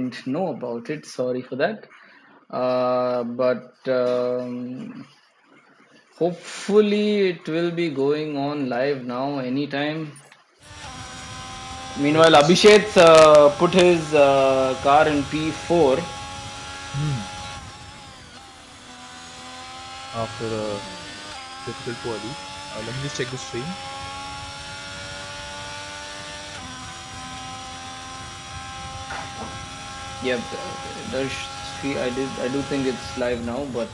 didn't know about it. Sorry for that. But hopefully it will be going on live now anytime. Meanwhile, Abhishek's put his car in P4. After a difficult quali. Let me just check the stream. Yep, I do think it's live now, but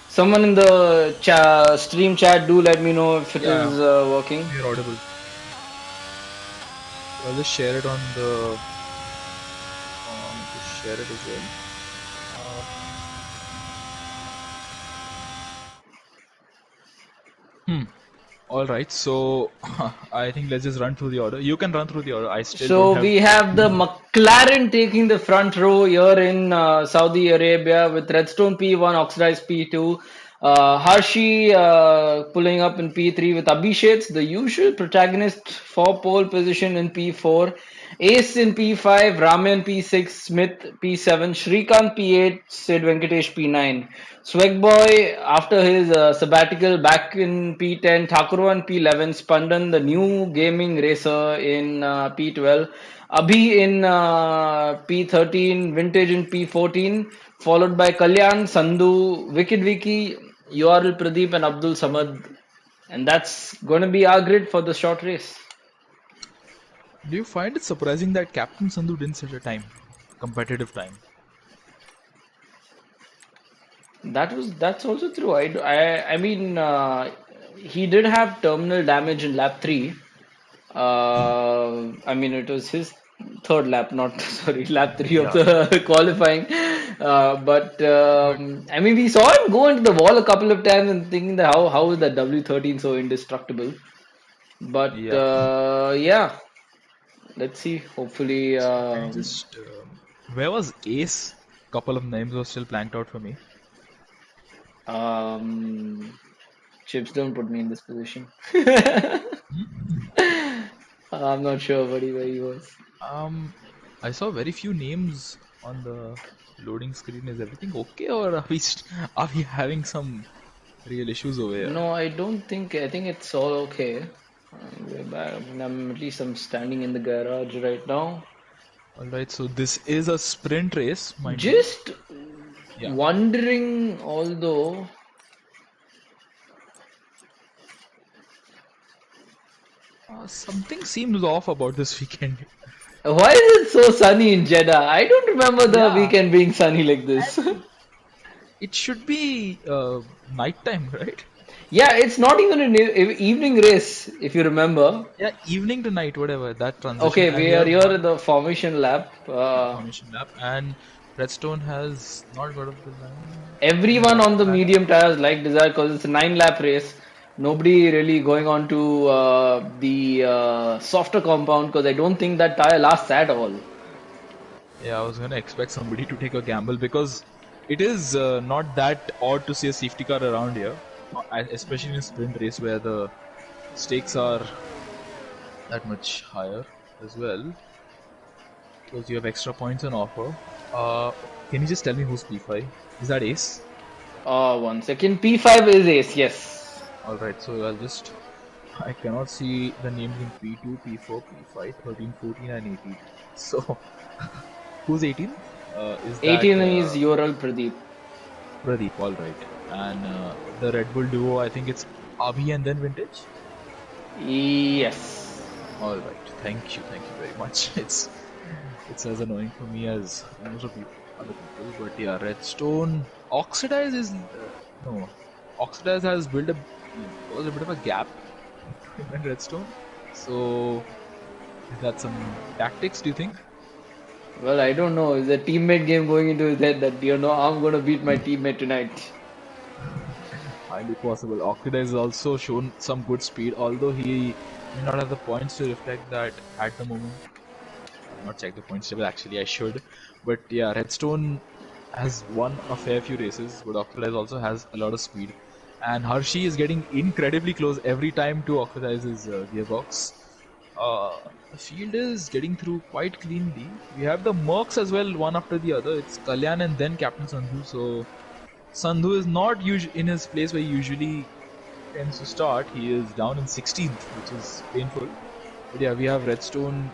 someone in the stream chat do let me know if it Yeah, is working. you're audible. So I'll just share it on the. Just share it as well. All right. So I think let's just run through the order. You can run through the order. I still don't So have. we have the McLaren taking the front row here in Saudi Arabia with Redstone P1, Oxidized P2. Harshi pulling up in P3 with Abhishek, the usual protagonist for pole position in P4. Ace in P5, Raman P6, Smith P7, Shrikant P8, Sid Venkatesh P9. Swagboy, after his sabbatical, back in P10, Thakurwan P11, Spandan, the new gaming racer in P12, Abhi in P13, Vintage in P14, followed by Kalyan, Sandhu, Wicked Wiki, URL Pradeep, and Abdul Samad. And that's going to be our grid for the short race. Do you find it surprising that Captain Sandhu didn't set a time, competitive time? That's also true. I mean, he did have terminal damage in lap 3. I mean, it was his third lap, not sorry, lap 3 of Yeah. the qualifying. But But I mean, we saw him go into the wall a couple of times and thinking that how is that W13 so indestructible? But yeah. yeah, let's see. Hopefully, So can you just where was Ace? Couple of names were still blanked out for me. um, Chips don't put me in this position. I'm not sure where he was. I saw very few names on the loading screen. Is everything okay, or are are we having some real issues over here? No, I don't think. I think it's all okay. We're back. I mean, at least I'm standing in the garage right now. All right, so this is a sprint race, mind you. Just Yeah. wondering, although, Something seems off about this weekend. why is it so sunny in Jeddah? I don't remember the Yeah, weekend being sunny like this. and it should be nighttime, right? Yeah, it's not even an evening race, if you remember. Yeah, evening to night, whatever that transition. Okay, And we we are have here one at the formation lap. formation lap, and Redstone has not got up the line. Everyone on the medium tires like Desire because it's a 9 lap race. Nobody really going on to the softer compound because I don't think that tire lasts at all. Yeah, I was gonna expect somebody to take a gamble because it is not that odd to see a safety car around here, especially in a sprint race where the stakes are that much higher as well because you have extra points on offer. Uh, can you just tell me who's P5? Is that Ace? 1 second. P5 is ace, yes. All right, so I'll just. I cannot see the names in P2, P4, P5, 13, 14, and 18. So, who's 18th? Is that 18 is Ural Pradeep. Pradeep? All right. And the Red Bull duo, I think it's Abhi and then Vintage. Yes. All right. Thank you very much. It's as annoying for me as most of people, other people. But yeah, Redstone Oxidize is no. Oxidize has built was a bit of a gap between him and Redstone. So is that some tactics? Do you think? Well, I don't know. Is a teammate game going into his head that, I'm going to beat my teammate tonight? Highly possible. Oxidize has also shown some good speed, although he may not have the points to reflect that at the moment. I've not checked the points table actually, I should. But yeah, Redstone has won a fair few races, but Oxidize also has a lot of speed. And Hershey is getting incredibly close every time to Oxidize's gearbox. Uh, the field is getting through quite cleanly. We have the Mercs as well, one after the other. It's Kalyan and then Captain Sandhu. So Sandhu is not in his place where he usually tends to start. He is down in 16th, which is painful. But yeah, we have Redstone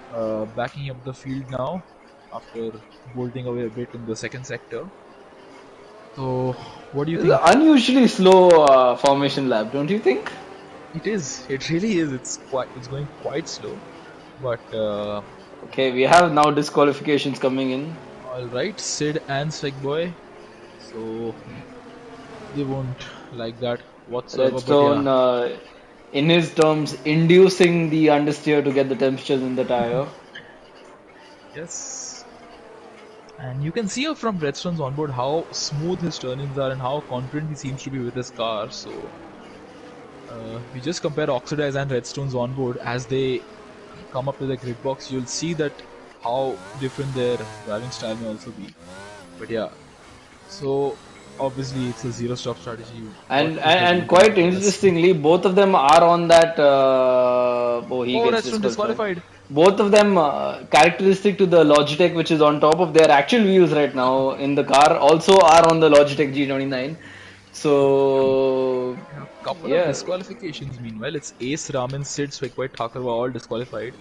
backing up the field now after bolting away a bit in the second sector. So, what do you It's an think? unusually slow formation lap, don't you think? It is. It really is. It's going quite slow. But Okay, we have now disqualifications coming in. all right, Sid and Swagboy. So they won't like that whatsoever. But yeah, Redstone, in his terms, inducing the understeer to get the temperatures in the tire. yes. And you can see from Redstone's onboard how smooth his turnings are and how confident he seems to be with his car. So we just compare Oxidize and Redstone's onboard as they come up to the grid box. You'll see that how different their driving style may also be. But yeah, so obviously it's a zero stop strategy. What And is the and game plan quite for Redstone? interestingly, both of them are on that. Oh, he Oh, gets Redstone disqualified. disqualified. Both of them characteristic to the Logitech, which is on top of their actual wheels right now in the car, also are on the Logitech G29. So Yeah, couple of yeah, disqualifications meanwhile. It's Ace, Raman, Sid, Swigboy, Thakur were all disqualified.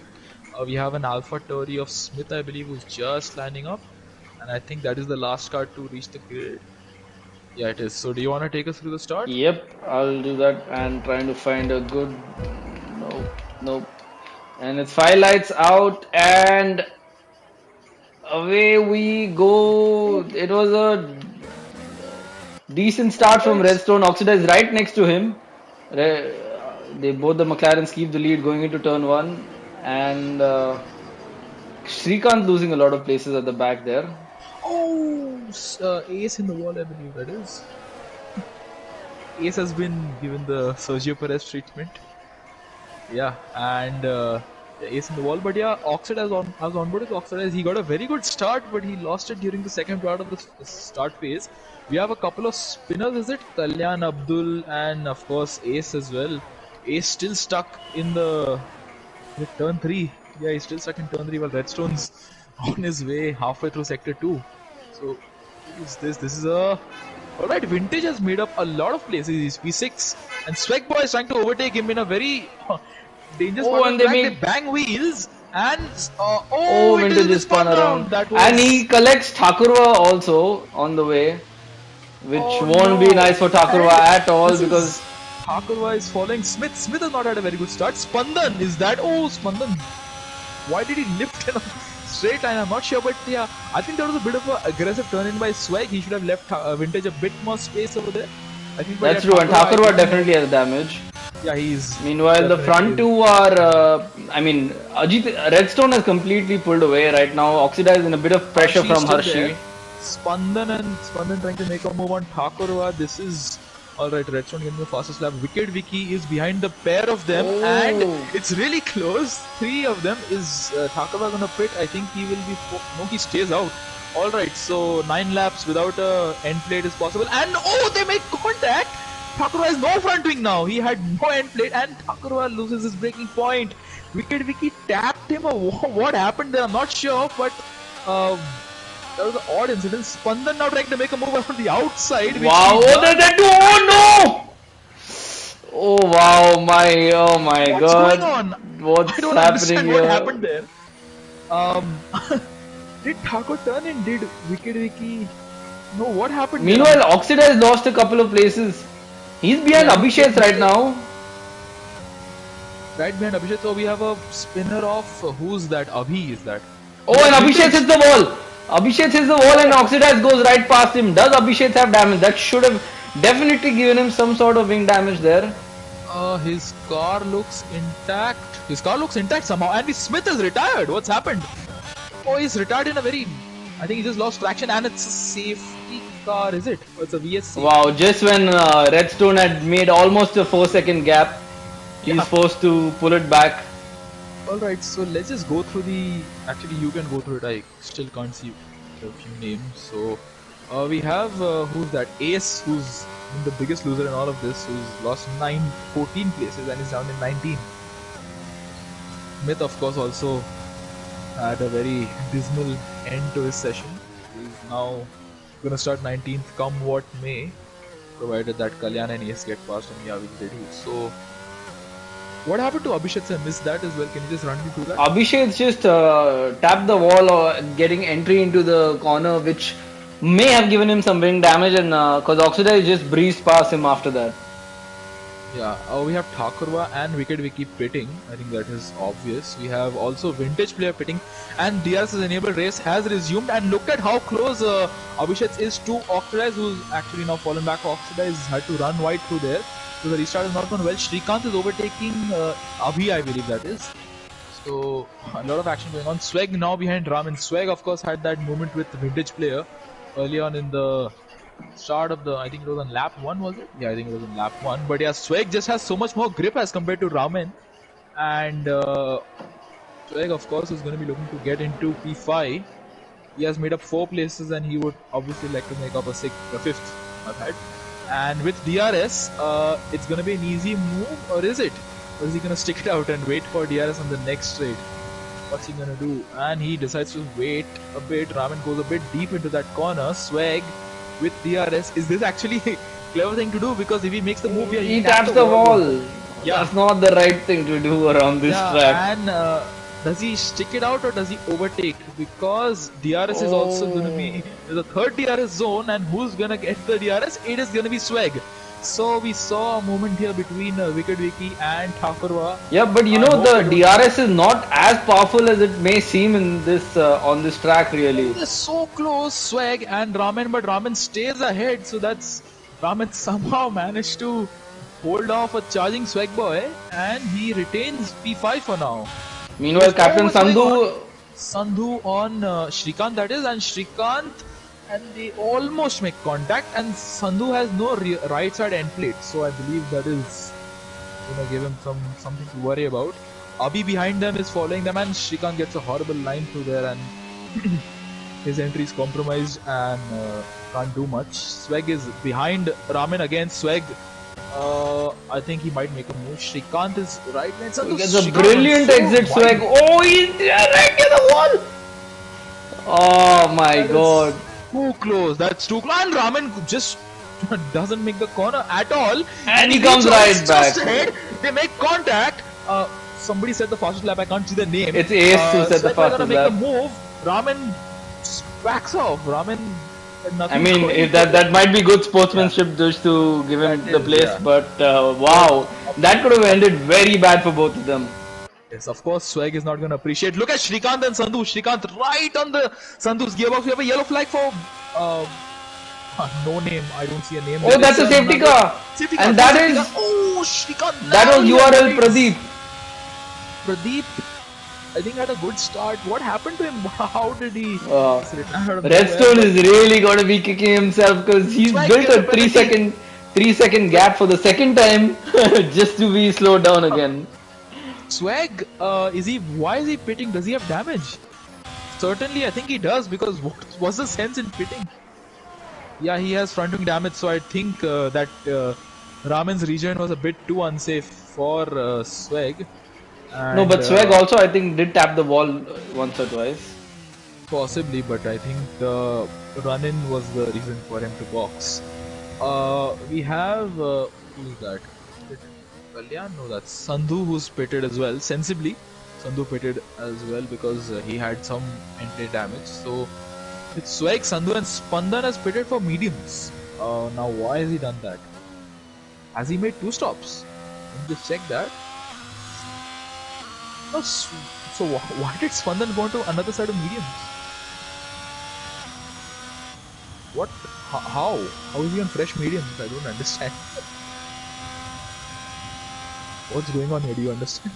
We have an Alpha Tauri of Smith, I believe, who's just lining up. And I think that is the last car to reach the grid. Yeah, it is. So do you want to take us through the start? yep, I'll do that and trying to find a good. Nope, nope. And it's five lights out and away we go. It was a decent start from Alright. Redstone. Oxidize right next to him. They both the McLarens keep the lead going into turn one, and Srikanth losing a lot of places at the back there. Oh, Ace in the wall, I believe that is. Ace has been given the Sergio Perez treatment. Yeah, and Ace in the wall. But yeah, Oxidize I was on board with Oxidize. He got a very good start, but he lost it during the second part of the start phase. We have a couple of spinners, is it? Kalyan, Abdul, and of course Ace as well. Ace still stuck in the turn 3. Yeah, he's still stuck in turn 3 while Redstone's on his way halfway through sector 2. So, who's this? This is a. Alright, Vintage has made up a lot of places. He's P6, and Swagboy is trying to overtake him in a very dangerous Oh, part of and the they track. They make bang wheels, and oh, it is Vintage the is spun spun around, round. That and was. he collects Thakurva also on the way, which Oh won't be no! nice for Thakurva And at all this because is. Thakurva is following Smith. Smith has not had a very good start. Spandan is that? Oh, Spandan. Why did he lift in a straight line? I'm not sure, but yeah, I think there was a bit of an aggressive turn in by Swag. He should have left Vintage a bit more space over there. I think, but yeah, that's true, and Thakurva, I Thakurva don't know. definitely has damage. Yeah, he's Meanwhile, the definitely front is. two are, I mean, Redstone has completely pulled away right now. Oxidize in a bit of pressure Harshi is from still there. Harshi. Spandan trying to make a move on Thakurva. This is alright. Redstone getting the fastest lap. Wicked Vicky is behind the pair of them, and Oh, it's really close. Three of them. Is Thakurva gonna pit? I think he will be. No, he stays out. Alright, so 9 laps without a end plate is possible. And oh, they make contact! Thakurva has no front wing now. He had no end plate, and Thakurva loses his braking point. Wicked Vicky tapped him. What happened there? I'm not sure, but uh, that was an odd incident. Spandan now trying to make a move on the outside, which wow! he Oh, does. oh no! Oh wow! Oh my What's going God! on? I What's don't happening understand what here? happened there. Um, did Thakur turn in? Did Wicked Vicky? No, what happened there? Meanwhile, Oxidize lost a couple of places. He's behind Yeah, he Abhishek he right now. right behind Abhishek. So we have a spinner of who's that? Abhi is that? Oh, That's and Abhishek Vintage. hits the wall. Abhishek hits the wall and Oxidize goes right past him. Does Abhishek have damage? That should have definitely given him some sort of wing damage there. His car looks intact. His car looks intact somehow. And Smith is retired. What's happened? Oh, he's retired in a very. I think he just lost traction, and it's a safety car, is it? Oh, it's a VSC. Wow, just when Redstone had made almost a 4 second gap, he's Yeah. forced to pull it back. Alright, so let's just go through the. Actually, you can go through it. I still can't see a few names. So, we have who's that? Ace, who's been the biggest loser in all of this, who's lost 14 places and is down in 19. Smith, of course, also had a very dismal end to his session. He's now going to start 19th come what may, provided that Kalyan and Ace get past him. Yeah, which they do. So, what happened to Abhishek? I missed that as well. Can you just run me through that? Abhishek's just tapped the wall or getting entry into the corner, which may have given him some wing damage, and because Oxidize just breezed past him after that. Yeah, we have Thakurva and Wicked Wiki pitting. I think that is obvious. We have also Vintage player pitting, and DRS's enabled race has resumed. And look at how close Abhishek is to Oxidize, who's actually now fallen back. Oxidize had to run wide through there, so the restart has not gone well. Srikanth is overtaking Abhi, I believe that is. So a lot of action going on. Swag now behind Raman. Swag, of course, had that moment with Vintage player early on in the start of the, I think it was on lap 1, was it? Yeah, I think it was on lap 1. But yeah, Swag just has so much more grip as compared to Raman. And Swag, of course, is going to be looking to get into P5. He has made up 4 places and he would obviously like to make up a 5th, my bad. And with DRS, it's going to be an easy move, or is it? Or is he going to stick it out and wait for DRS on the next straight? What's he going to do? And he decides to wait a bit. Raman goes a bit deep into that corner. Swag with DRS. Is this actually a clever thing to do? Because if he makes the move here, He taps the wall. Yeah. That's not the right thing to do around this track. And does he stick it out or does he overtake? Because DRS is also going to be the third DRS zone, and who's going to get the DRS? It is going to be Swag. So we saw a moment here between Wicked Wiki and Thakurva. Yeah, but you know the DRS is not as powerful as it may seem in this on this track. Really, they're so close, Swag and Raman, but Raman stays ahead. So that's Raman somehow managed to hold off a charging Swag boy, and he retains P5 for now. Meanwhile, Captain Sandhu on Srikanth, that is, and Srikanth, and they almost make contact, and Sandhu has no right side end plate, so I believe that is going to give him something to worry about. Abhi behind them is following them, and Srikanth gets a horrible line through there, and his entry is compromised and can't do much. Swag is behind Raman again. Swag, I think he might make a move. Srikanth is right lane. He gets a brilliant exit, Swag. Oh, he's right near the wall. Oh my god. Too close. That's too close. And Raman just doesn't make the corner at all. And he comes right back. Ahead. They make contact. Somebody said the fastest lap. I can't see the name. It's Ace who said the fastest lap. Make a move. Raman just backs off. Raman. I mean, if that might be good sportsmanship just to give him the place, but wow, that could have ended very bad for both of them. Yes, of course, Swag is not going to appreciate. Look at Srikanth and Sandhu. Srikanth right on the Sandhu's gearbox. We have a yellow flag for no name. I don't see a name. Oh, that's a safety car. And that is Srikanth. That was URL Pradeep. Pradeep, I think had a good start. What happened to him? How did he? Redstone is really going to be kicking himself because he's built a 3-second gap for the second time just to be slowed down again. Swag, why is he pitting? Does he have damage? Certainly, I think he does, because what's the sense in pitting? Yeah, he has front wing damage, so I think that Raman's regen was a bit too unsafe for Swag. No, but Swag also, I think, did tap the wall once or twice. Possibly, but I think the run-in was the reason for him to box. We have, who is that? Kalyan? No, that's Sandhu who's pitted as well. Sensibly, Sandhu pitted as well because he had some entry damage. So, with Swag, Sandhu and Spandan has pitted for mediums. Now, why has he done that? Has he made 2 stops? Let me just check that. No, so why did Spandan go to another side of mediums? What? How? How is he on fresh mediums? I don't understand. What's going on here? Do you understand?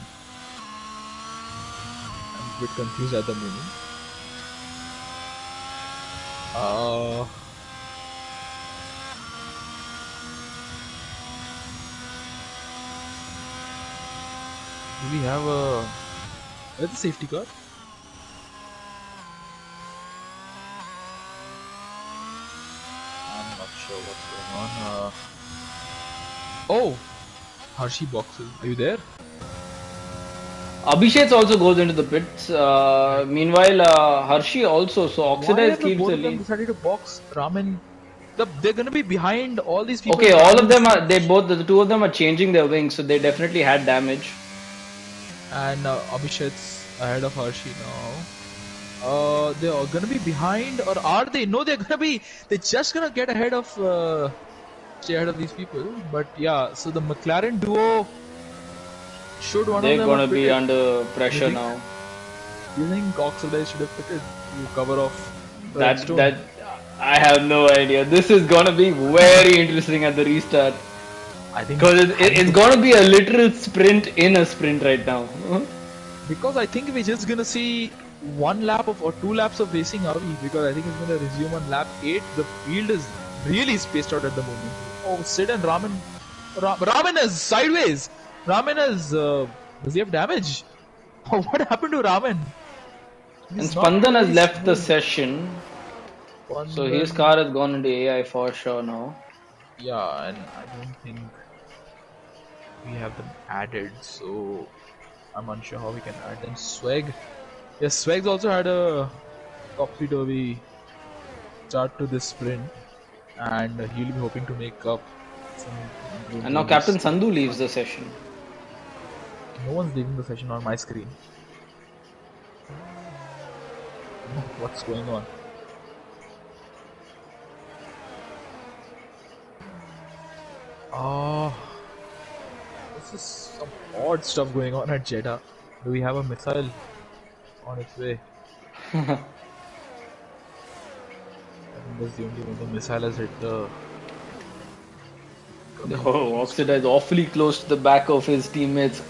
I'm a bit confused at the moment. Do we have a... Where's the safety car? I'm not sure what's going on. Oh! Hershey boxes. Are you there? Abhishek also goes into the pits. Right. Meanwhile, Hershey also. So Why Oxidize are the keeps both the of them lead. decided to box Ramen? They're gonna be behind all these people. Okay, all of Ramen them are. They seems both. The two of them are changing their wings, so they definitely had damage. and Abhishek's ahead of Hershey now. They are gonna be behind, or are they? No, they're gonna be. They're just gonna get ahead of, stay ahead of these people. But yeah, so the McLaren duo, should one of They're them have gonna be pitted? under Do you pressure think? now. Do you think Oxidized should have pitted to cover off the That Redstone? that I have no idea. This is gonna be very interesting at the restart I think because having it's to, gonna be a literal sprint in a sprint right now. because I think we're just gonna see one lap of or two laps of racing, are we? Because I think it's gonna resume on lap 8. The field is really spaced out at the moment. Oh, Sid and Ramen is sideways. Ramen is, does he have damage? Oh, what happened to Ramen? And He's not Spandan has very left the smooth. session, so his Pandan, car has gone into AI for sure now. yeah, and I don't think we have them added, so I'm unsure how we can add them. Swag, yes, Swag's also had a topsy-turvy start to this sprint, and he'll be hoping to make up some And now improvements. Captain Sandhu leaves the session. No one's leaving the session on my screen. What's going on? Oh, this is some odd stuff going on at Jeddah. Do we have a missile on its way? I think that's the only one. The missile has hit the. Coming. Oh, He's Oxida is awfully close to the back of his teammate's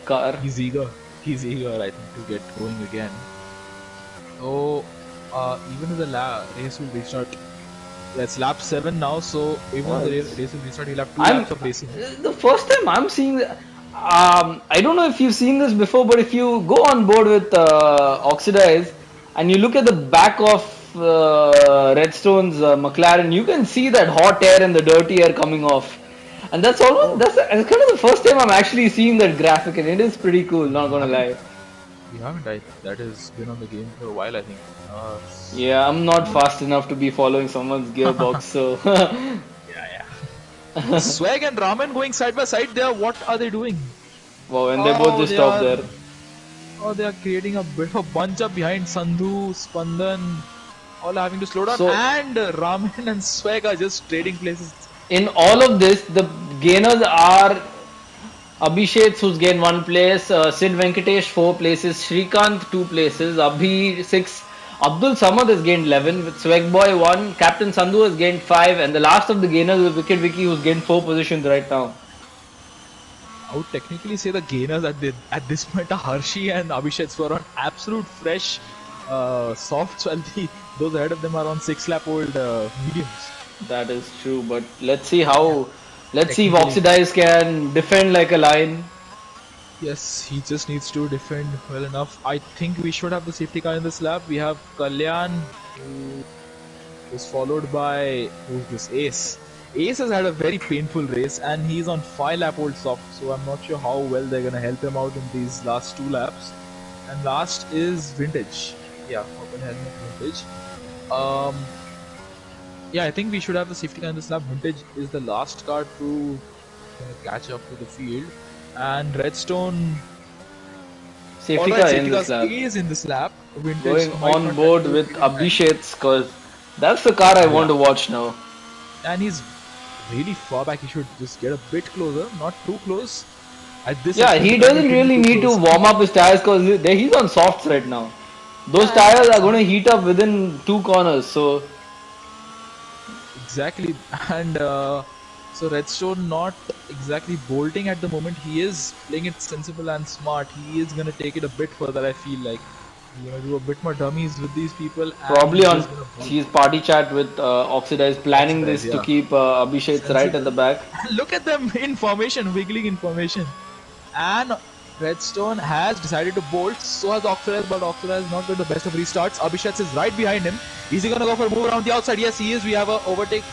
car. he's eager. He's eager, I think, to get going again. So, even if the race will restart, yeah, it's lap 7 now. So even if Oh, the it's- race will restart, he'll have two I'm laps of racing. the first time I'm seeing. I don't know if you've seen this before, but if you go on board with Oxidize and you look at the back of Redstone's McLaren, you can see that hot air and the dirty air coming off. And that's almost Oh, that's kind of the first time I'm actually seeing that graphic, and it is pretty cool. Not we gonna haven't. lie. We haven't. That has been on the game for a while, I think. Yeah, I'm not fast enough to be following someone's gearbox, so Yeah, yeah. Swag and Ramen going side by side. What are they doing? wow, and they both Oh, just they stopped are. there. Oh, they are creating a bit of a bunch up behind Sandhu, Spandan, all having to slow down, So and Ramen and Swag are just trading places. in all of this, the gainers are Abhishek, who's gained one place, Sid Venkatesh 4 places, Shrikant 2 places, Abhi 6, Abdul Samad has gained 11, with Swagboy 1, Captain Sandhu has gained 5, and the last of the gainers is Wicked Vicky, who's gained 4 positions right now. I would technically say the gainers at this point are Hershey and Abhishek, who are on absolute fresh softs, while those ahead of them are on 6 lap old mediums. That is true, but let's see how. Let's see if Technically, Oxidize can defend like a lion. yes, he just needs to defend well enough. I think we should have the safety car in this lap. We have Kalyan, who is followed by, who's this, Ace. Ace has had a very painful race and he's on 5 lap old soft, so I'm not sure how well they're gonna help him out in these last 2 laps. And last is Vintage. Yeah, open helmet Vintage. Um, yeah, I think we should have the safety car in this lap. Vintage is the last car to catch up to the field, and Redstone. Safety Alright, car in safety car this lap. is in this lap. Vintage Going might on not board have with to Abhishek because that's the car I want yeah, to watch now. and he's really far back. He should just get a bit closer, not too close. At this Yeah, extent, he you can't doesn't get really really too need to close. warm up his tires because he's on softs right now. Those Yeah, tires are going to heat up within 2 corners. So exactly. And so Redstone not exactly bolting at the moment. He is playing it sensible and smart. He is gonna take it a bit further. I feel like he's gonna do a bit more dummies with these people, and probably he's on just gonna bolt. his party chat with Oxidize, planning Oxidize, this to yeah. keep Abhishek's right at Sensible. the back. Look at them in formation, wiggling in formation. And Redstone has decided to bolt. So has Oxidize, but Oxidize not got the best of restarts. Abhishek is right behind him. Is he gonna go for a move around the outside? Yes, he is. We have a overtake.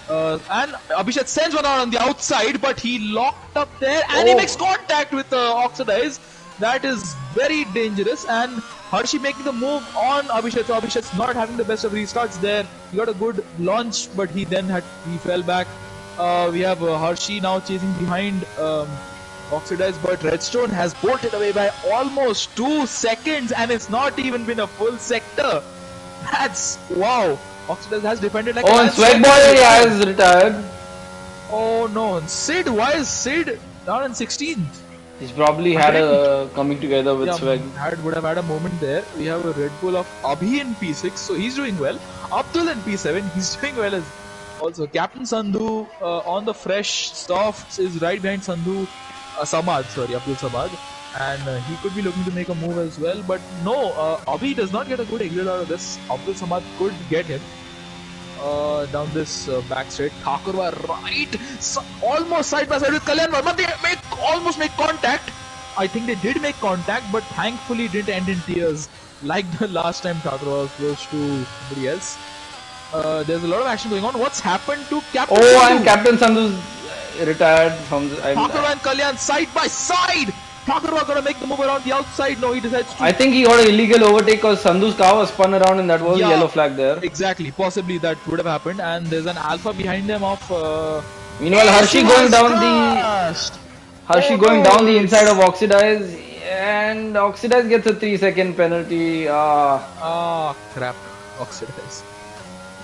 And Abhishek sends one out on the outside, but he locked up there and he makes Oh, contact with Oxidize. That is very dangerous. And Hershey making the move on Abhishek. So Abhishek's not having the best of restarts there. He got a good launch, but he fell back. We have Hershey now chasing behind Oxidize, but Redstone has bolted away by almost 2 seconds, and it's not even been a full sector. That's wow. Oxidize has defended like a Oh, and lion. Swag Swagboy has retired. has retired. Oh no, Sid, why is Sid down in 16th? He's probably had Again, a coming together with yeah, Swag. would have had a moment there. We have a Red Bull of Abhi in P6, so he's doing well. Abdul in P7, he's doing well as also. Captain Sandhu on the fresh softs is right behind Sandhu, Samad, sorry, Abdul Samad, and he could be looking to make a move as well. But no, Abhi does not get a good exit out of this. Abdul Samad could get him down this back straight. Thakurwa right, almost side by side with Kalyan Verma. They almost make contact. I think they did make contact, but thankfully didn't end in tears like the last time Thakurwa was close to somebody else. There's a lot of action going on. What's happened to Captain Oh, Sandhu? and Captain Sandhu's retired from the. Thakurwa and Kalyan side by side. Thakurwa gonna make the move around the outside. No, he decides to. I think he got an illegal overtake because Sandhu's car was spun around and that was a yellow flag there. Exactly. Possibly that would have happened. And there's an alpha behind them of. Meanwhile, Hershey going down the inside of Oxidize, and Oxidize gets a 3-second penalty. Crap. Oxidize.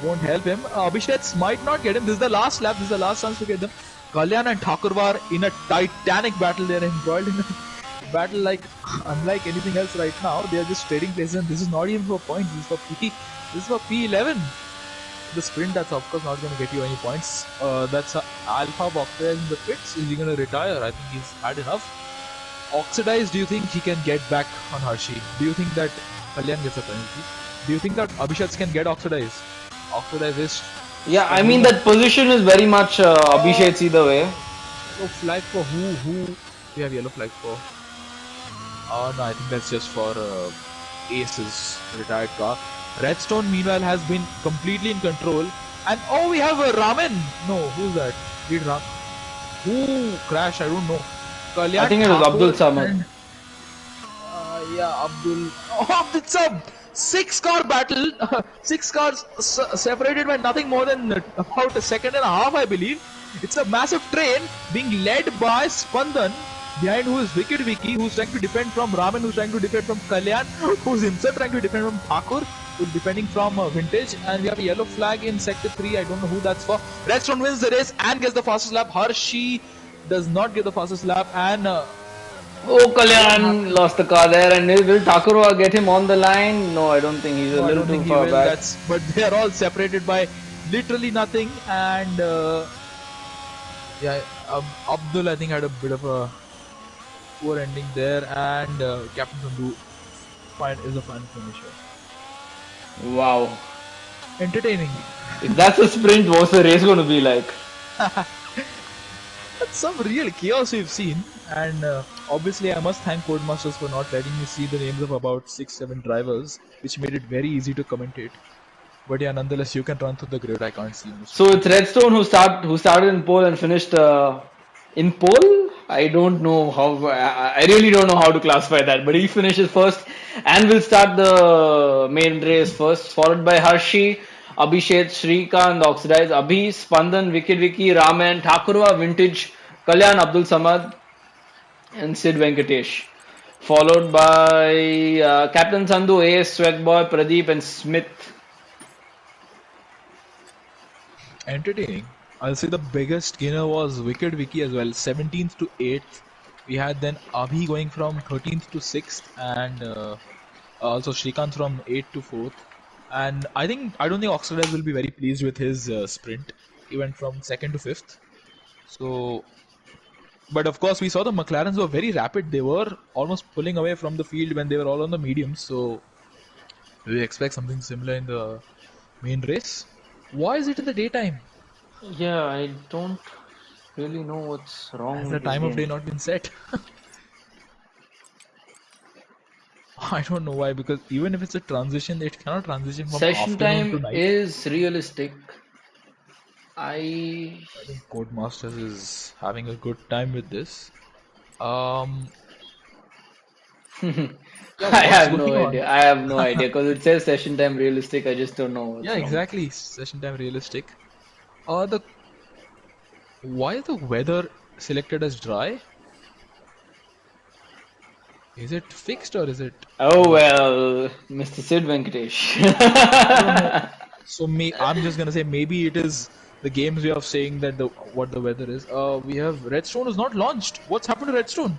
Won't help him. Abhishek might not get him. This is the last lap. This is the last chance to get them. Kalyan and Thakurwa are in a titanic battle. They're embroiled in a battle like unlike anything else right now. They are just trading places, and this is not even for points. This is for P. This is for P11. The sprint, that's of course not going to get you any points. That's Alpha of Oxidize in the pits. Is he going to retire? I think he's had enough. Oxidize, do you think he can get back on Hershey? Do you think that Kalyan gets a penalty? Do you think that Abhishek can get Oxidize? Oxidize is. Yeah, I mean that position is very much Abhishek's either way. Yellow flag for who? Who? We have yellow flag for. Oh no, I think that's just for Ace's retired car. Redstone meanwhile has been completely in control. And oh, we have a Ramen. No, who's that? Did Ram? Who crashed? I don't know. Kalyan I think it was Abdul Samad. Yeah, Abdul. Oh, it's a 6-car battle. 6 cars separated by nothing more than about a second and a half, I believe. It's a massive train being led by Spandan, behind who is Wicked Vicky, who's trying to defend from Raman, who's trying to defend from Kalyan, who's himself trying to defend from Thakur, who's defending from Vintage, and we have a yellow flag in Sector 3, I don't know who that's for. Redstone wins the race and gets the fastest lap. Hershey does not get the fastest lap, and oh, Kalyan lost the car there, and will Thakurwa get him on the line? No, I don't think he's a little too far back. But they are all separated by literally nothing, and yeah, Abdul I think had a bit of a poor ending there, and Captain Sandhu is a fine finisher. Wow. Entertaining. If that's a sprint, what's the race going to be like? That's some real chaos we've seen, and obviously I must thank Codemasters for not letting me see the names of about 6-7 drivers, which made it very easy to commentate. But yeah, nonetheless, you can run through the grid. I can't see. So it's Redstone who started in pole and finished in pole. I don't know how. I really don't know how to classify that. But he finishes first and will start the main race first, followed by Hershey, Abhishek, Shrikant, Oxidize, Abhi, Spandan, Wicked Vicky, Raman, Thakurwa, Vintage, Kalyan, Abdul Samad, and Sid Venkatesh. Followed by Captain Sandhu, Ace, Swagboy, Pradeep, and Smith. Entertaining. I'll say the biggest gainer was Wicked Vicky as well, 17th to 8th. We had then Abhi going from 13th to 6th, and also Shrikant from 8th to 4th. And I don't think Oxidize will be very pleased with his sprint. He went from 2nd to 5th. So, but of course, we saw the McLarens were very rapid. They were almost pulling away from the field when they were all on the mediums. So, we expect something similar in the main race. Why is it in the daytime? Yeah, I don't really know what's wrong. Has the time of day not been set? I don't know why, because even if it's a transition, it cannot transition from Session afternoon to time night. is realistic. I think Codemasters is having a good time with this. Yeah, I what's have no going on? idea. I have no idea because it says session time realistic. I just don't know Yeah, what's wrong. exactly. Session time realistic. The Why is the weather selected as dry? Is it fixed or is it? Oh well, Mr. Sid Venkatesh. I don't know. So I'm just gonna say maybe it is the game's way of saying that the what the weather is. We have Redstone is not launched. What's happened to Redstone?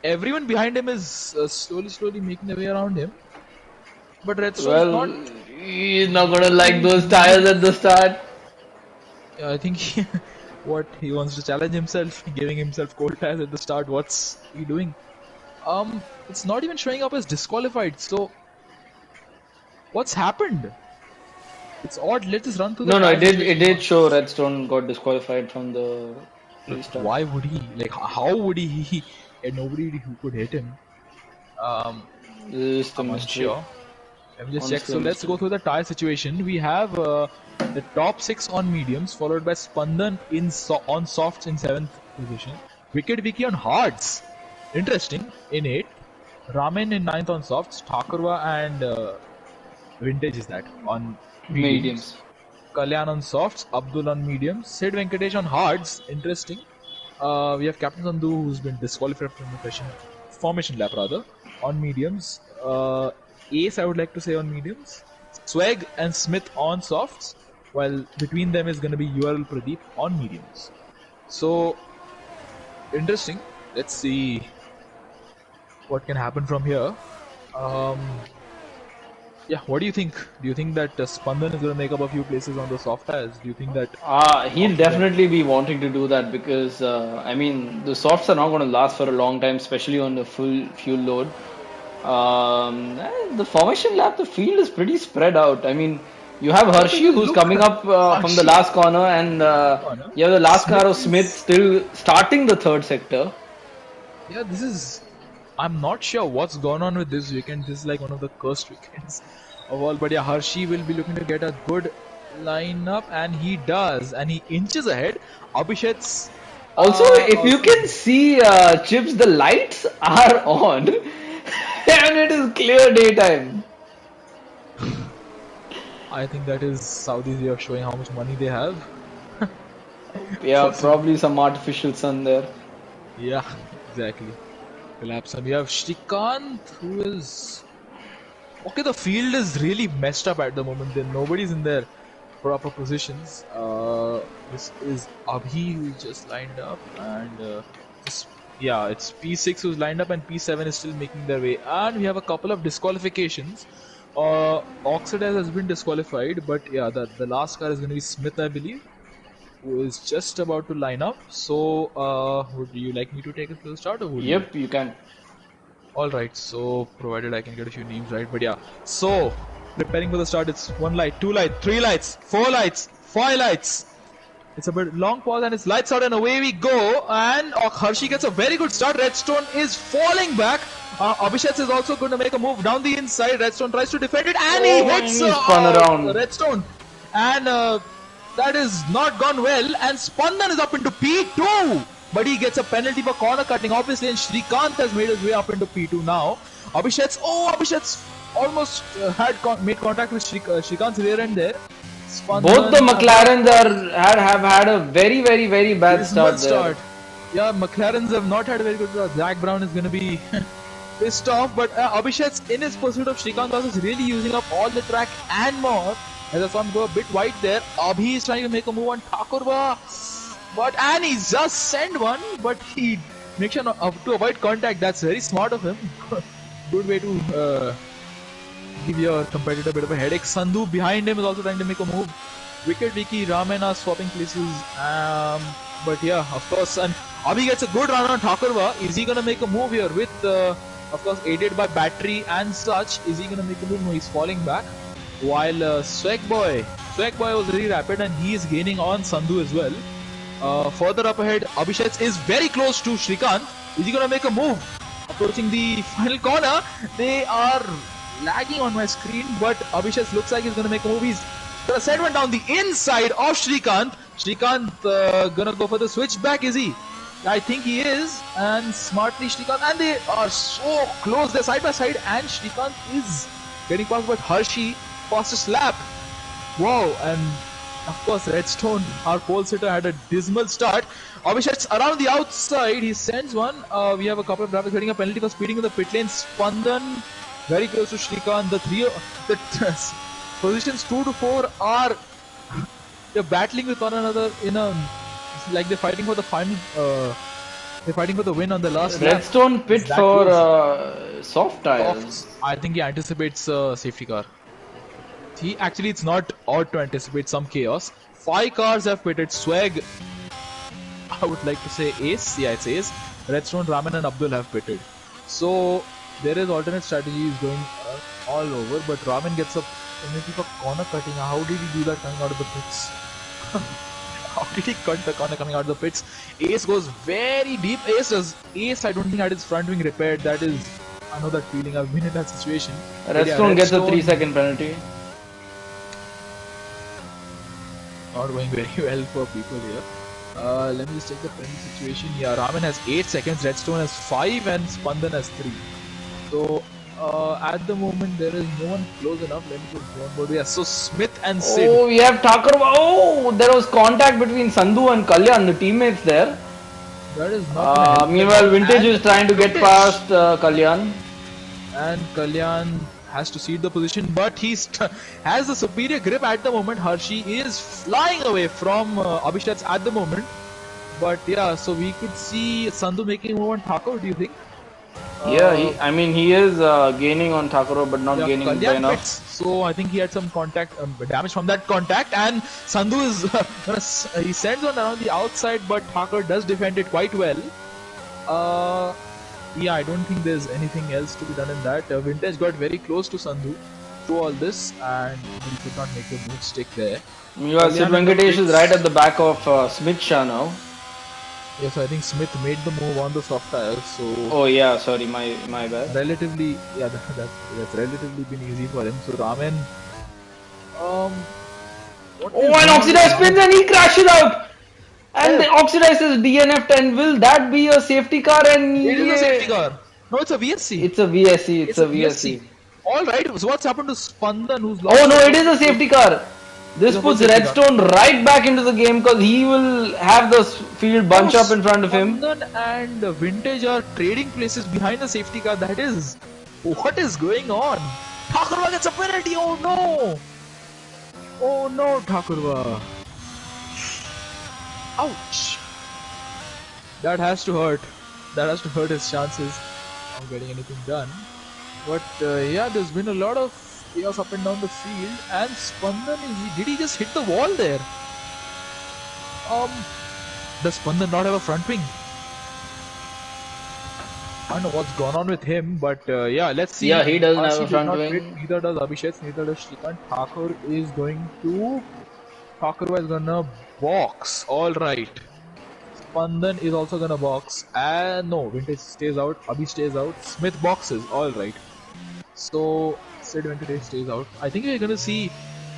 Everyone behind him is slowly making their way around him, but Redstone's not Well, he's not gonna like really those tires moving. at the start. I think what he wants to challenge himself, giving himself cold tires at the start. What's he doing? It's not even showing up as disqualified. So what's happened? It's odd. Let us run through the No, no, tire it situation did once. show Redstone got disqualified from the But restart. why would he? Like, how would he? And nobody who could hit him. Um, This is the I'm mystery. unsure. Let me just check. Honestly, So a let's go mystery. through the tire situation. We have the top six on mediums, followed by Spandan on softs in seventh position. Wicked Vicky on hards. Interesting in eighth. Ramen in ninth on softs. Thakurva and Vintage is that on mediums. Mediums. Kalyan on softs, Abdul on mediums, Sid Venkatesh on hards. Interesting. We have Captain Sandhu who's been disqualified from the formation lap rather on mediums. Ace I would like to say on mediums. Swag and Smith on softs, while between them is going to be URL Pradeep on mediums. So interesting. Let's see what can happen from here. Um, yeah, what do you think? Do you think that Spandan is going to make up a few places on the soft tires? Do you think that He'll after definitely be wanting to do that because I mean the softs are not going to last for a long time, especially on the full fuel load. The formation lap, the field is pretty spread out. I mean, you have yeah, but Hershey you who's look coming up from the Archie last corner, and corner. you have the last car Smith of Smith is still starting the third sector. yeah. This is I'm not sure what's gone on with this weekend. This is like one of the cursed weekends of all. But yeah, Hershey will be looking to get a good lineup, and he does, and he inches ahead. Abhishek's Also, if you also. can see, Chips, the lights are on, and it is clear daytime. I think that is Saudi's way of showing how much money they have. Yeah, Possibly. probably some artificial sun there. Yeah, exactly. Collapse. And we have Shrikant, who is okay. The field is really messed up at the moment. Then nobody's in their proper positions. This is Abhi who's just lined up, and yeah, it's P6 who's lined up, and P7 is still making their way. And we have a couple of disqualifications. Oxidize has been disqualified, but yeah, the last car is going to be Smith, I believe, who is just about to line up. So, would you like me to take it to the start, or would you? Yep, you can. All right, so provided I can get a few names right, but yeah. So preparing for the start, it's one light, two lights, three lights, four lights, five lights. It's a bit long pause and it's lights out and away we go. And Hershey gets a very good start. Redstone is falling back. Abhishek is also going to make a move down the inside. Redstone tries to defend it and he Oh, and hits he spun around. Redstone. And that is not gone well. And Spandan is up into P2. But he gets a penalty for corner cutting, obviously. And Shrikant has made his way up into P2 now. Abhishek's almost made contact with Shrikant's rear end there. Both the Spandan again McLarens have had a very bad dismal start there. start. Yeah, McLarens have not had a very good start. Zach Brown is going to be pissed off, but Abhishek's in his pursuit of Shrikant is really using up all the track and more. As I saw him go a bit wide there. Abhi is trying to make a move on Thakurva, and he's just sent one, but he makes sure to avoid contact. That's very smart of him. Good way to give your competitor a bit of a headache. Sandhu behind him is also trying to make a move. Wicked Vicky, Ramen are swapping places. But yeah, of course, and Abhi gets a good run on Thakurva. Is he going to make a move here with, of course, aided by battery and such? Is he going to make a move? No, he's falling back. While Swag Boy was really rapid and he is gaining on Sandhu as well. Further up ahead, Abhishek is very close to Shrikant. Is he going to make a move? Approaching the final corner, they are lagging on my screen, but Abhishek looks like he's going to make a move. He's going to send one down the inside of Shrikant. Shrikant going to go for the switchback, is he? I think he is, and smartly Shrikant, and they are so close. They're side by side, and Shrikant is getting past, but Hershey fastest lap. Wow, and of course, Redstone, our pole sitter, had a dismal start. Abhishek's around the outside. He sends one. We have a couple of drivers getting a penalty for speeding in the pit lane. Spandan very close to Shrikant. The positions 2 to 4 are they're battling with one another in a like they're fighting for the final. They're fighting for the win on the last lap. Redstone It's pit that for close. soft tires. Softs. I think he anticipates a safety car. It's not odd to anticipate some chaos. 5 cars have pitted. Swag, I would like to say Ace. Yeah, it's Ace. Redstone, Raman, and Abdul have pitted. So there is alternate strategies going all over. But Raman gets a penalty for corner cutting. How did he do that coming out of the pits? How did he cut the corner coming out of the pits? Ace goes very deep. Ace, I don't think had his front wing repaired. That is, I know that feeling. I've been in that situation. Redstone gets a 3-second penalty. Not going very well for people here. Let me just check the penalty situation. Yeah, Raman has 8 seconds, Redstone has 5, and Spandan has 3. So at the moment there is no one close enough. Let me just go on board. Yeah, so Smith and Sid. Oh, we have Thakurva. Oh, there was contact between Sandhu and Kalyan, the teammates there. That is not gonna help. Meanwhile, Vintage is trying to get past Kalyan. And Kalyan has to cede the position, but he has the superior grip at the moment. Hershey is flying away from Abhishek's at the moment. But yeah, so we could see Sandhu making a move on Thakur, do you think? Yeah, he is gaining on Thakur, but not gaining by enough. So I think he had some contact damage from that contact, and Sandhu is he sends one around the outside, but Thakur does defend it quite well. Yeah, I don't think there's anything else to be done in that. Vintage got very close to Sandhu through all this, and he could not make the move stick there. Meanwhile, Sid Venkatesh is right at the back of Smith Shah now. Yeah, so I think Smith made the move on the soft tires. So oh yeah, sorry, my bad. Relatively, yeah, that's relatively been easy for him. So Raman, and Oxidize spins and he crashes out. And the Oxidize is DNF'd, and will that be a safety car? And it is a safety car. No, it's a VSC. It's a VSC. It's a VSC. All right. So what's happened to Spandan? Who's lost? Oh no, it is a safety car. This puts Redstone right back into the game because he will have the field bunch up in front of him. Spandan and Vintage are trading places behind the safety car. That is, what is going on? Thakurva gets a penalty. Oh no! Oh no, Thakurva. Ouch! That has to hurt. That has to hurt his chances of getting anything done. But yeah, there's been a lot of chaos up and down the field, and Spandan, did he just hit the wall there? Does Spandan not have a front wing? I don't know what's gone on with him, but yeah, let's see. Yeah, he doesn't have a front wing. Neither does Abhishek, neither does Shrikant. Thakur is going to... Thakurva is gonna box. Alright. Spandan is also gonna box. And no, Vintage stays out. Abhi stays out. Smith boxes. Alright. So, Sid Venkatesh stays out. I think we're gonna see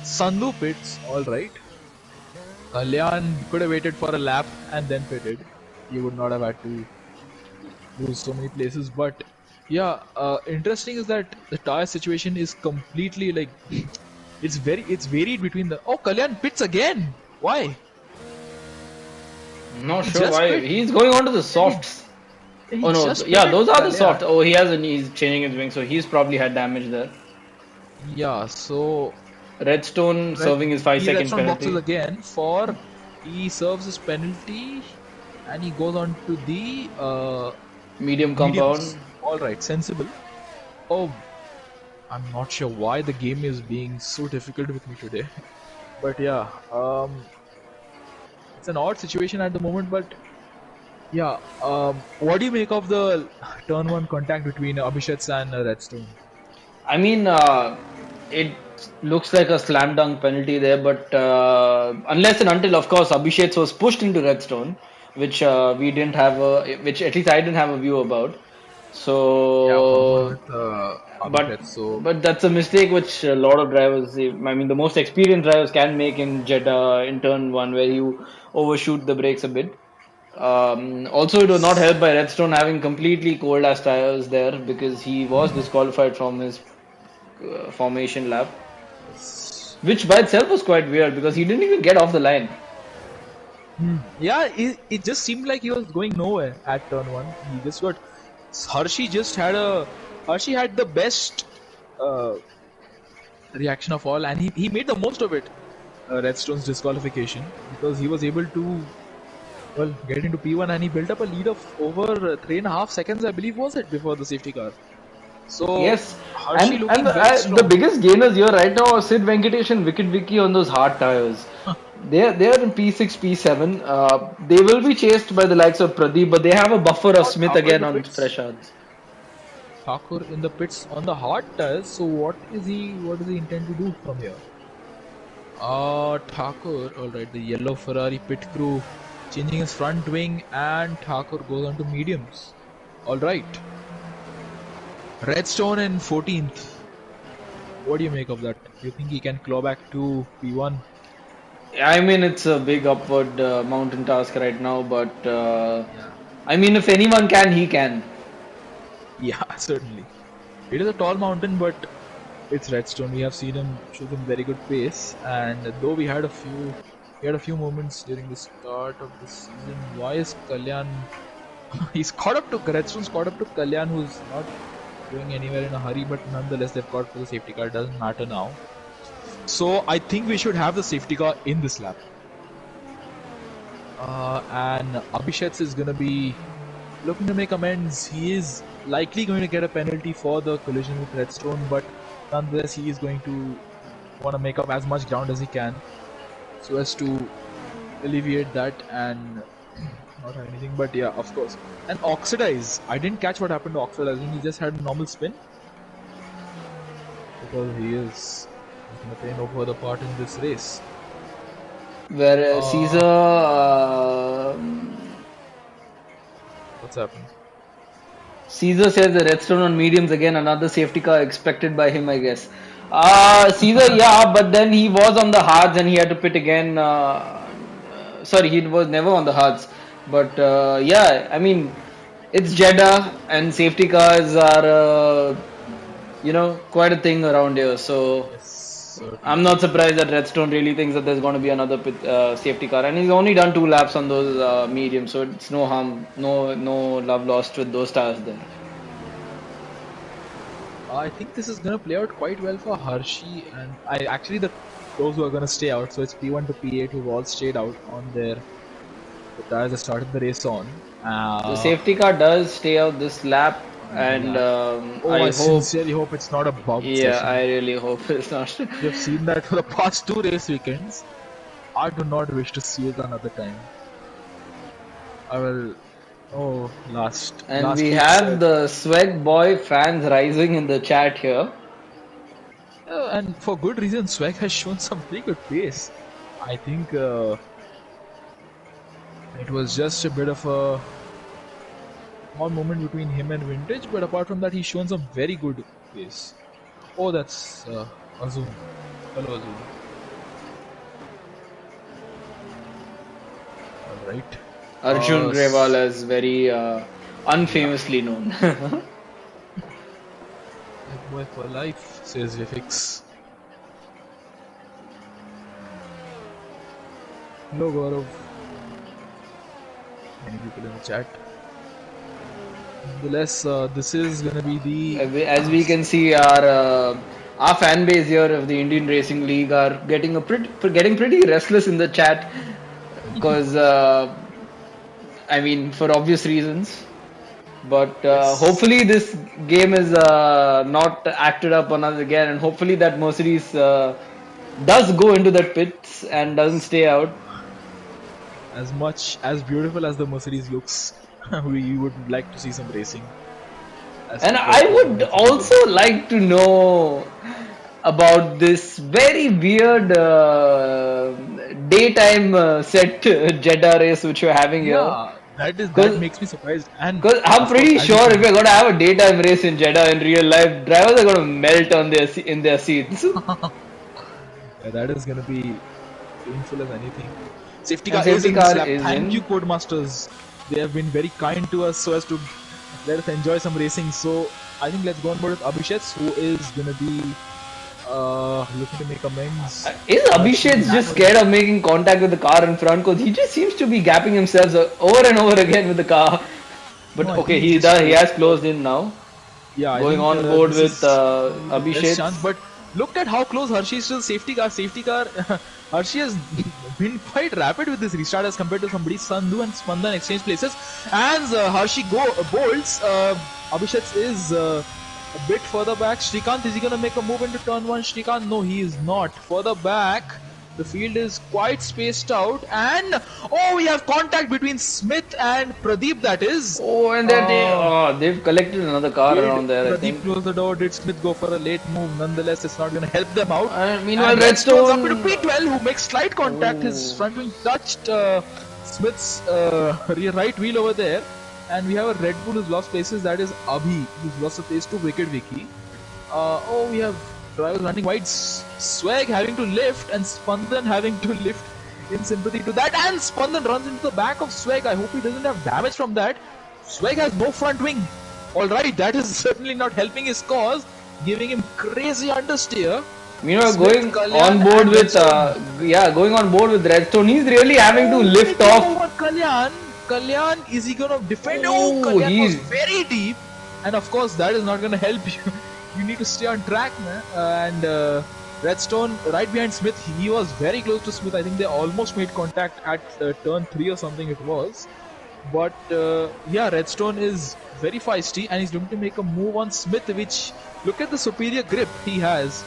Sandhu pits. Alright. Kalyan could have waited for a lap and then pitted. He would not have had to lose so many places. But yeah, interesting is that the tire situation is completely like it's varied between the... Oh, Kalyan pits again. Why? Not sure why. He's going on to the softs. Oh no, yeah, those are the soft. Oh, he's changing his wing, so he's probably had damage there. Yeah, so Redstone serving his 5-second penalty. Boxes again for he serves his penalty and he goes on to the medium compound. Alright, sensible. Oh, I'm not sure why the game is being so difficult with me today. But yeah, it's an odd situation at the moment, but yeah, what do you make of the turn 1 contact between Abhishek and Redstone? I mean, it looks like a slam dunk penalty there, but unless and until, of course, Abhishek was pushed into Redstone, which we didn't have which at least I didn't have a view about. So, but that's a mistake which a lot of drivers, I mean, the most experienced drivers can make in Jeddah in turn 1, where you overshoot the brakes a bit. Also, it was not helped by Redstone having completely cold ass tires there because he was disqualified from his formation lap, Yes. which by itself was quite weird because he didn't even get off the line. Yeah, it just seemed like he was going nowhere at turn one. He just got Hershey just had a Hershey had the best uh, reaction of all, and he made the most of it. Redstone's disqualification because he was able to get into P1 and he built up a lead of over 3.5 seconds, I believe, was it before the safety car. So Yes, Hershey and looking very the strong. biggest gainers here right now are Sid Venkatesh and Wicket Vicky on those hard tires. They are in P6, P7. They will be chased by the likes of Pradeep, but they have a buffer of Or Smith Thakur in again the on pits. fresh hards. Thakur in the pits on the hard tires. So what does he intend to do from here? Thakur, alright, the yellow Ferrari pit crew changing his front wing and Thakur goes on to mediums. Alright. Redstone in 14th. What do you make of that? Do you think he can claw back to P1? I mean, it's a big upward mountain task right now, but Yeah. I mean, if anyone can, he can. Yeah, certainly. It is a tall mountain, but it's Redstone. We have seen him show some very good pace, and though we had a few moments during the start of the season. Why is Kalyan? He's caught up to Redstone's caught up to Kalyan, who's not going anywhere in a hurry, but nonetheless they've caught for the safety car. It doesn't matter now. So I think we should have the safety car in this lap. And Abhishek is gonna be looking to make amends. He is likely going to get a penalty for the collision with Redstone, but nonetheless, he is going to want to make up as much ground as he can so as to alleviate that and not have anything. But yeah, of course. And Oxidize, I didn't catch what happened to Oxidize. I think he just had a normal spin because he's going to play no further part in this race. Where Caesar, Uh, what's happened? Caesar says the Redstone on mediums again, another safety car expected by him, I guess. Caesar, yeah, but then he was on the hards and he had to pit again. Sorry, he was never on the hards. But yeah, I mean, it's Jeddah and safety cars are, quite a thing around here. So Yes, I'm certainly. not surprised that Redstone really thinks that there's going to be another safety car, and he's only done 2 laps on those mediums, so it's no harm, no love lost with those tires there. I think this is gonna play out quite well for Hershey and I actually those who are gonna stay out. So it's P1 to P8 who've all stayed out on the tires that started the race on. The safety car does stay out this lap, On the and lap. Oh, I I hope, sincerely hope it's not a bugged yeah, session. I really hope it's not. We have seen that for the past two race weekends. I do not wish to see it another time. I will. Oh, And we last week have said, the Swag Boy fans rising in the chat here. and for good reason. Swag has shown some pretty good pace. I think it was just a bit of a small moment between him and Vintage, but apart from that, he's shown some very good pace. Oh, that's Azun. Hello, Azun. All right. Arjun Grewal is very Yeah, unfamously known. that boy for life, says Vifix. Hello, Gaurav. Many people in the chat. Nonetheless, this is gonna be the As we can see, our fan base here of the Indian Racing League are getting pretty restless in the chat because I mean for obvious reasons. But yes. hopefully this game is not acted up on us again, and hopefully that Mercedes does go into that pits and doesn't stay out. As much as beautiful as the Mercedes looks, we would like to see some racing as And I compared to how would it's been also going. like to know about this very weird daytime set Jeddah race which you're having here. Yeah, that Because makes me surprised. And I'm of course, pretty as you sure if said, we're going to have a daytime race in Jeddah in real life, drivers are going to melt on in their seats. yeah, that is gonna be. painful as anything. Safety And car is safety in this car lap. is Thank you, in. Codemasters. They have been very kind to us so as to let us enjoy some racing. So I think let's go on board with Abhishek, who is gonna be looking to make amends. Is Hershey Abhishek ran just over. scared of making contact with the car in front? Because he just seems to be gapping himself over and over again with the car. But No, I okay, think he's just he waiting has for. closed in now. Yeah, I Going think on board this with is probably the best Abhishek. chance. But looked at how close Hershey is to the safety car. Safety car, Hershey has been quite rapid with this restart as compared to somebody. Sandhu and Spandan exchange places. As Hershey bolts, Abhishek is a bit further back. Shrikant, is he going to make a move into turn 1? Shrikant, no, he is not. Further back, the field is quite spaced out. And, oh, we have contact between Smith and Pradeep, that is. Oh, and they've collected another car Did around there, I Pradeep think. close the door? Did Smith go for a late move? Nonetheless, it's not going to help them out. And meanwhile, And Redstone's up into Redstone. P12, who makes slight contact. His Oh, front wing touched Smith's right wheel over there. And we have a Red Bull who's lost places. That is Abhi, who's lost a place to Wicked Vicky. We have drivers running wide. Swag having to lift, and Spandan having to lift in sympathy to that. And Spandan runs into the back of Swag. I hope he doesn't have damage from that. Swag has no front wing. Alright, that is certainly not helping his cause, giving him crazy understeer. meanwhile, Smith, going Kalyan, on board and with Redstone. going on board with Redstone. He's really having to Oh, lift making off. over Kalyan. Kalyan, is he gonna defend? Oh, Oh, Kalyan was he's very deep. And of course, that is not gonna help you. You need to stay on track, man. And Redstone, right behind Smith, he was very close to Smith. I think they almost made contact at turn 3 or something it was. But yeah, Redstone is very feisty and he's looking to make a move on Smith, which look at the superior grip he has.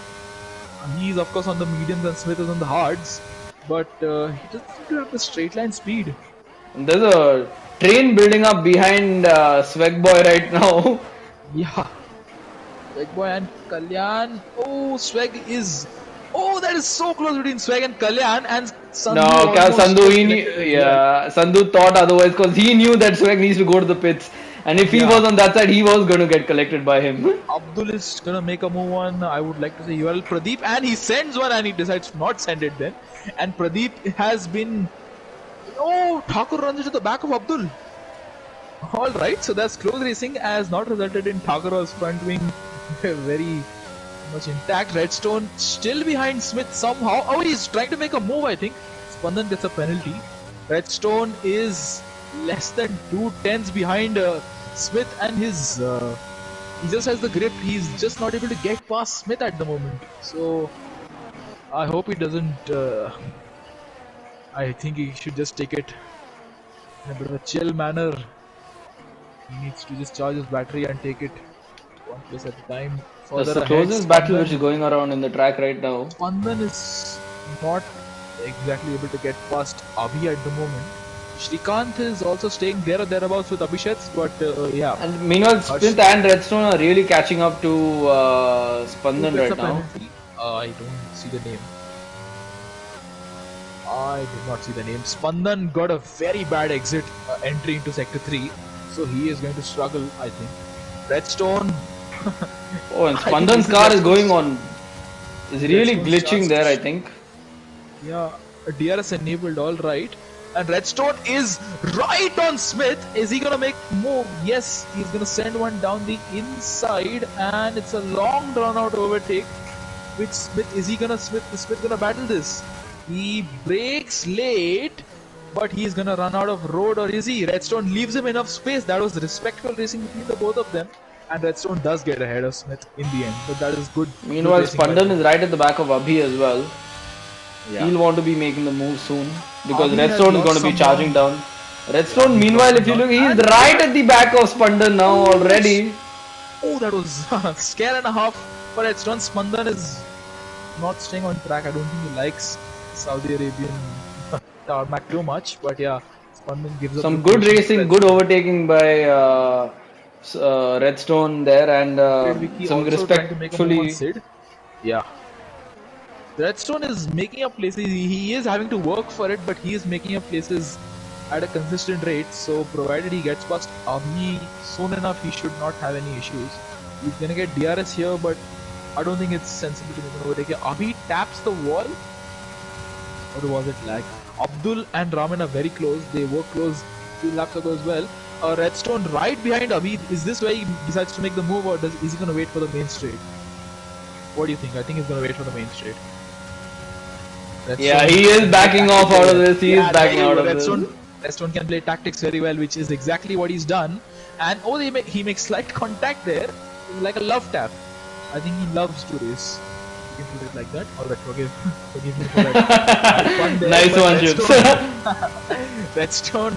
He's of course on the mediums and Smith is on the hards, but he doesn't seem to have the straight line speed. there's a train building up behind Swag Boy right now. Yeah, Swag Boy and Kalyan. Oh, Swag is. Oh, that is so close between Swag and Kalyan, and No, Sandhu almost Sandhu, gets connected as well. Sandhu thought otherwise because he knew that Swag needs to go to the pits, and if he Yeah, was on that side, he was going to get collected by him. Abdul is gonna make a move on, I would like to say, URL Pradeep, and he sends one and he decides to not send it then. And Pradeep has been. Oh, Thakur runs into the back of Abdul. Alright, so that's close racing has not resulted in Thakur's front wing very much intact. Redstone still behind Smith somehow. Oh, he's trying to make a move, I think. Spandan gets a penalty. Redstone is less than 2 tenths behind Smith, and his. He just has the grip. He's just not able to get past Smith at the moment. So I hope he doesn't. I think he should just take it in a bit of a chill manner. He needs to just charge his battery and take it one place at a time. That's Further the ahead, closest battle which Spandan. is going around in the track right now. Spandan is not exactly able to get past Abhi at the moment. Shrikant is also staying there or thereabouts with Abhishek, but yeah. And meanwhile, Harsh, Smith and Redstone are really catching up to who Spandan gets a right now. penalty? I don't see the name. I did not see the name. Spandan got a very bad exit entry into Sector 3, so he is going to struggle, I think. Redstone. Oh, and I think this Spandan's is car is Redstone's, going on. Is really Redstone's glitching chance to there, I think. yeah, DRS enabled, all right. And Redstone is right on Smith. Is he gonna make move? Yes, he's gonna send one down the inside, and it's a long drawn out overtake. Which Smith is he gonna Smith gonna battle this? He breaks late, but he's gonna run out of road, or is he? Redstone leaves him enough space. That was respectful racing between the both of them. And Redstone does get ahead of Smith in the end, but that is good Meanwhile, racing by Spandan them. is right at the back of Abhi as well. Yeah. He'll want to be making the move soon because Abhi has Redstone is going lost to be some charging ground. down. Yeah, Redstone, he's lost meanwhile, some if you ground. look, he's And right at the back of Spandan now oh, already. oh, that was scare and a half. But Edson Spandan is not staying on track. I don't think he likes Saudi Arabian tarmac too much. But yeah, Spandan gives up the Some good position to racing, good Redstone. overtaking by Redstone there, and Wicked Vicky some also trying to make a move on respectfully. Sid. Yeah, Redstone is making up places. He is having to work for it, but he is making up places at a consistent rate. So provided he gets past Ami soon enough, he should not have any issues. He's gonna get DRS here, but I don't think it's sensible to make an overtake. Abhi taps the wall. or was it lag? Abdul and Raman are very close. They were close 2 laps ago as well. Redstone right behind Abhi. Is this where he decides to make the move, or is he going to wait for the main straight? What do you think? I think he's going to wait for the main straight. Yeah, he is backing off out of this. He is backing out of this. Redstone can play tactics very well, which is exactly what he's done. And he makes slight contact there, like a love tap. I think he loves to race. You can put it like that. Alright, forgive me for that. Nice one, Chips. Redstone,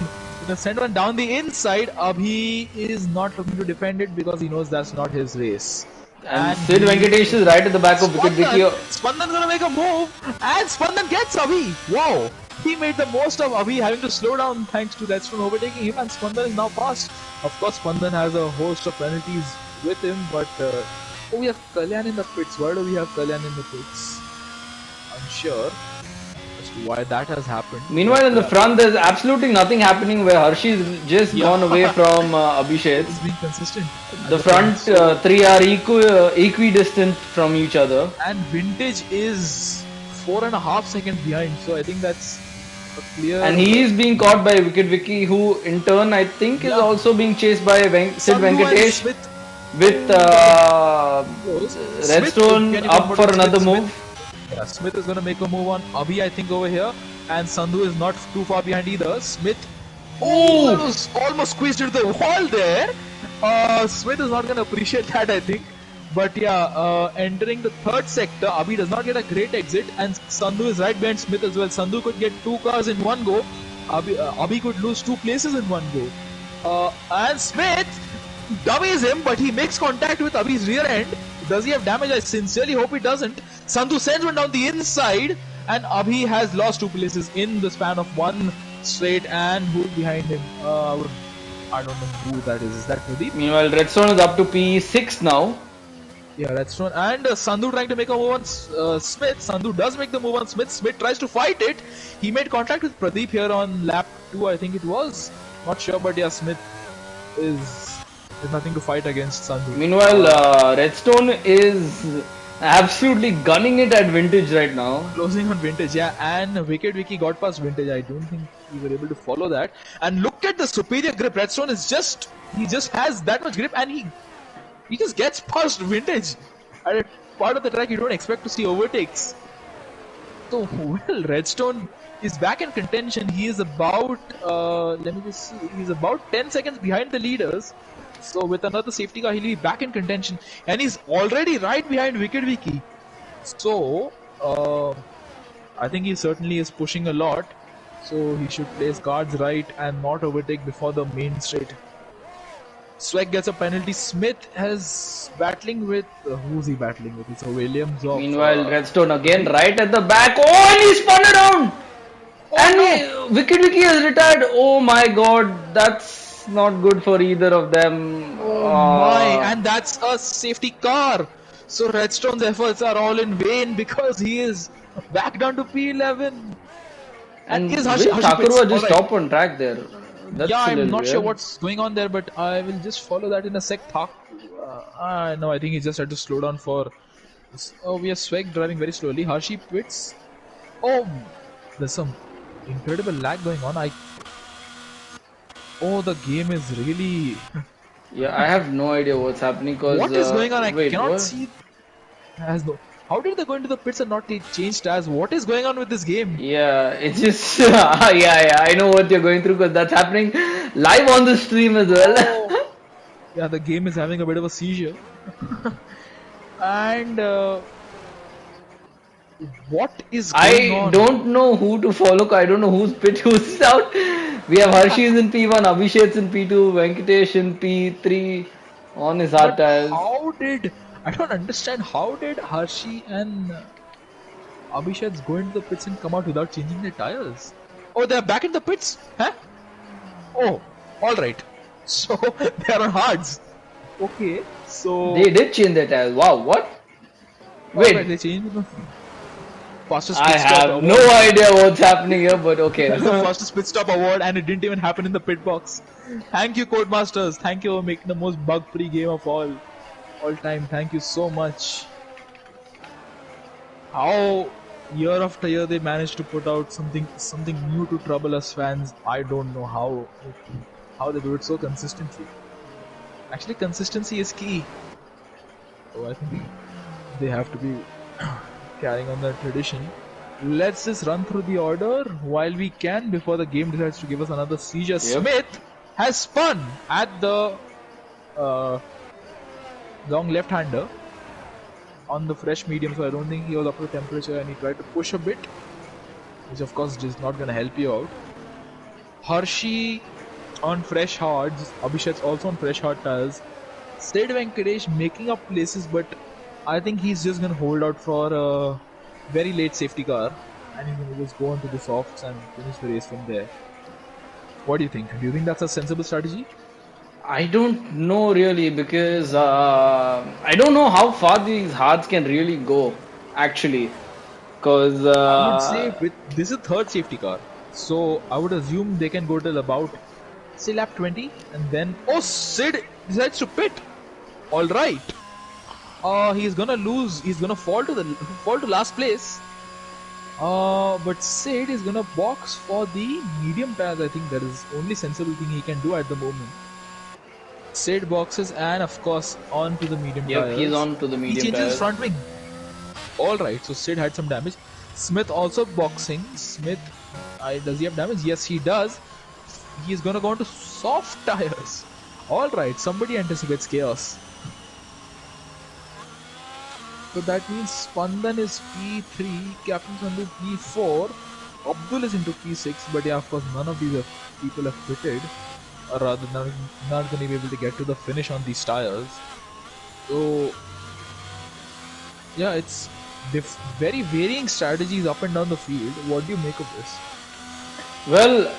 send one down the inside. Abhi is not looking to defend it because he knows that's not his race. And Sid Venkatesh is right at the back of Wicket Vicky. Spandan's gonna make a move, and Spandan gets Abhi. Wow! He made the most of Abhi having to slow down thanks to Redstone overtaking him, and Spandan is now fast. Of course, Spandan has a host of penalties with him, but we have Kalyan in the pits. Why do we have Kalyan in the pits? Unsure as to why that has happened. Meanwhile, in the front, there's absolutely nothing happening where Harshi's just gone away from Abhishek. He's being consistent. The front three are equidistant from each other. And Vintage is 4.5 seconds behind, so I think that's a clear... And he is being caught by Wicket Vicky, who in turn I think is also being chased by Sid Venkatesh with Redstone up for another move. Yeah, Smith is going to make a move on Abhi, I think, over here. And Sandhu is not too far behind either. Smith... Oh, that was almost squeezed into the wall there. Smith is not going to appreciate that, I think. But yeah, entering the third sector, Abhi does not get a great exit, and Sandhu is right behind Smith as well. Sandhu could get 2 cars in one go. Abhi could lose 2 places in one go. And Smith dummies him, but he makes contact with Abhi's rear end. Does he have damage? I sincerely hope he doesn't. Sandhu sends one down the inside, and Abhi has lost 2 places in the span of one straight. And who's behind him? I don't know who that is. Is that Pradeep? Meanwhile, Redstone is up to P6 now. Yeah, Redstone. And Sandhu trying to make a move on Smith. Sandhu does make the move on Smith. Smith tries to fight it. He made contact with Pradeep here on lap 2, I think it was. Not sure, but yeah, Smith is... There's nothing to fight against Sandhu. Meanwhile, Redstone is absolutely gunning it at Vintage right now. Closing on Vintage, yeah. And Wicket Vicky got past Vintage. I don't think we were able to follow that. And look at the superior grip. Redstone is just... He just has that much grip, and he just gets past Vintage. At a part of the track you don't expect to see overtakes. So, well, Redstone is back in contention. He is about... let me just see. He's about 10 seconds behind the leaders. So with another safety car, he'll be back in contention, and he's already right behind Wicket Vicky. So I think he certainly is pushing a lot. So he should place guards right and not overtake before the main straight. Swag gets a penalty. Smith has battling with who's he battling with? It's a Williams. Meanwhile, Redstone again right at the back. Oh, and he spun around. Oh, and no. Wicket Vicky has retired. Oh my God, that's not good for either of them. Oh my, and that's a safety car. So Redstone's efforts are all in vain because he is back down to P11. And is Thakurwa just stopped on track there? That's yeah, I'm not sure what's going on there, but I will just follow that in a sec. No, I think he just had to slow down for... Oh, we have Swag driving very slowly. Harshi pits. Oh, there's some incredible lag going on. Oh, the game is really... Yeah, I have no idea what's happening because... What is going on? I cannot see... How did they go into the pits and not change tires? What is going on with this game? Yeah, it's just... yeah, I know what you're going through because that's happening live on the stream as well. Oh. Yeah, the game is having a bit of a seizure. And... what is going on? I don't know who to follow. I don't know who's pit, who's out. We have Harshi's in P1, Abhishek's in P2, Venkatesh in P3 on his hard tires. How did... I don't understand. How did Harshi and Abhishek go into the pits and come out without changing their tires? Oh, they're back in the pits? Huh? Oh, alright. So, they're on hards. Okay, so... They did change their tires. Wow, what? Wait. Right, they changed them. Fastest I have no idea what's happening here, but okay. That's the fastest pit stop award, and it didn't even happen in the pit box. Thank you, Codemasters. Thank you for making the most bug-free game of all time. Thank you so much. How year after year they manage to put out something new to trouble us fans. I don't know how they do it so consistently. Actually, consistency is key. So I think they have to be carrying on that tradition. Let's just run through the order while we can before the game decides to give us another seizure. Yep. Smith has spun at the uh, long left-hander on the fresh medium, so I don't think he was up to temperature and he tried to push a bit, which of course is not going to help you out. Hershey on fresh hards, Abhishek's also on fresh hard tires. Sid Venkatesh making up places, but I think he's just going to hold out for a very late safety car and he's going to just go onto the softs and finish the race from there. What do you think? Do you think that's a sensible strategy? I don't know really because I don't know how far these hards can really go actually. Because I would say with this is third safety car, so I would assume they can go till about say lap 20, and then Sid decides to pit. All right, he's gonna lose. He's gonna fall to last place. But Sid is gonna box for the medium tires. I think that is only sensible thing he can do at the moment. Sid boxes and of course on to the medium yep, he's tires. on to the He medium changes his tires. front wing. Alright, so Sid had some damage. Smith also boxing. Smith, does he have damage? Yes, he does. He's gonna go into soft tires. Alright, somebody anticipates chaos. So that means Spandan is P3, Captain Sandhu P4, Abdul is into P6, but yeah, of course, none of these people have fitted, or rather, not going to be able to get to the finish on these tires. So, yeah, it's very varying strategies up and down the field. What do you make of this? Well,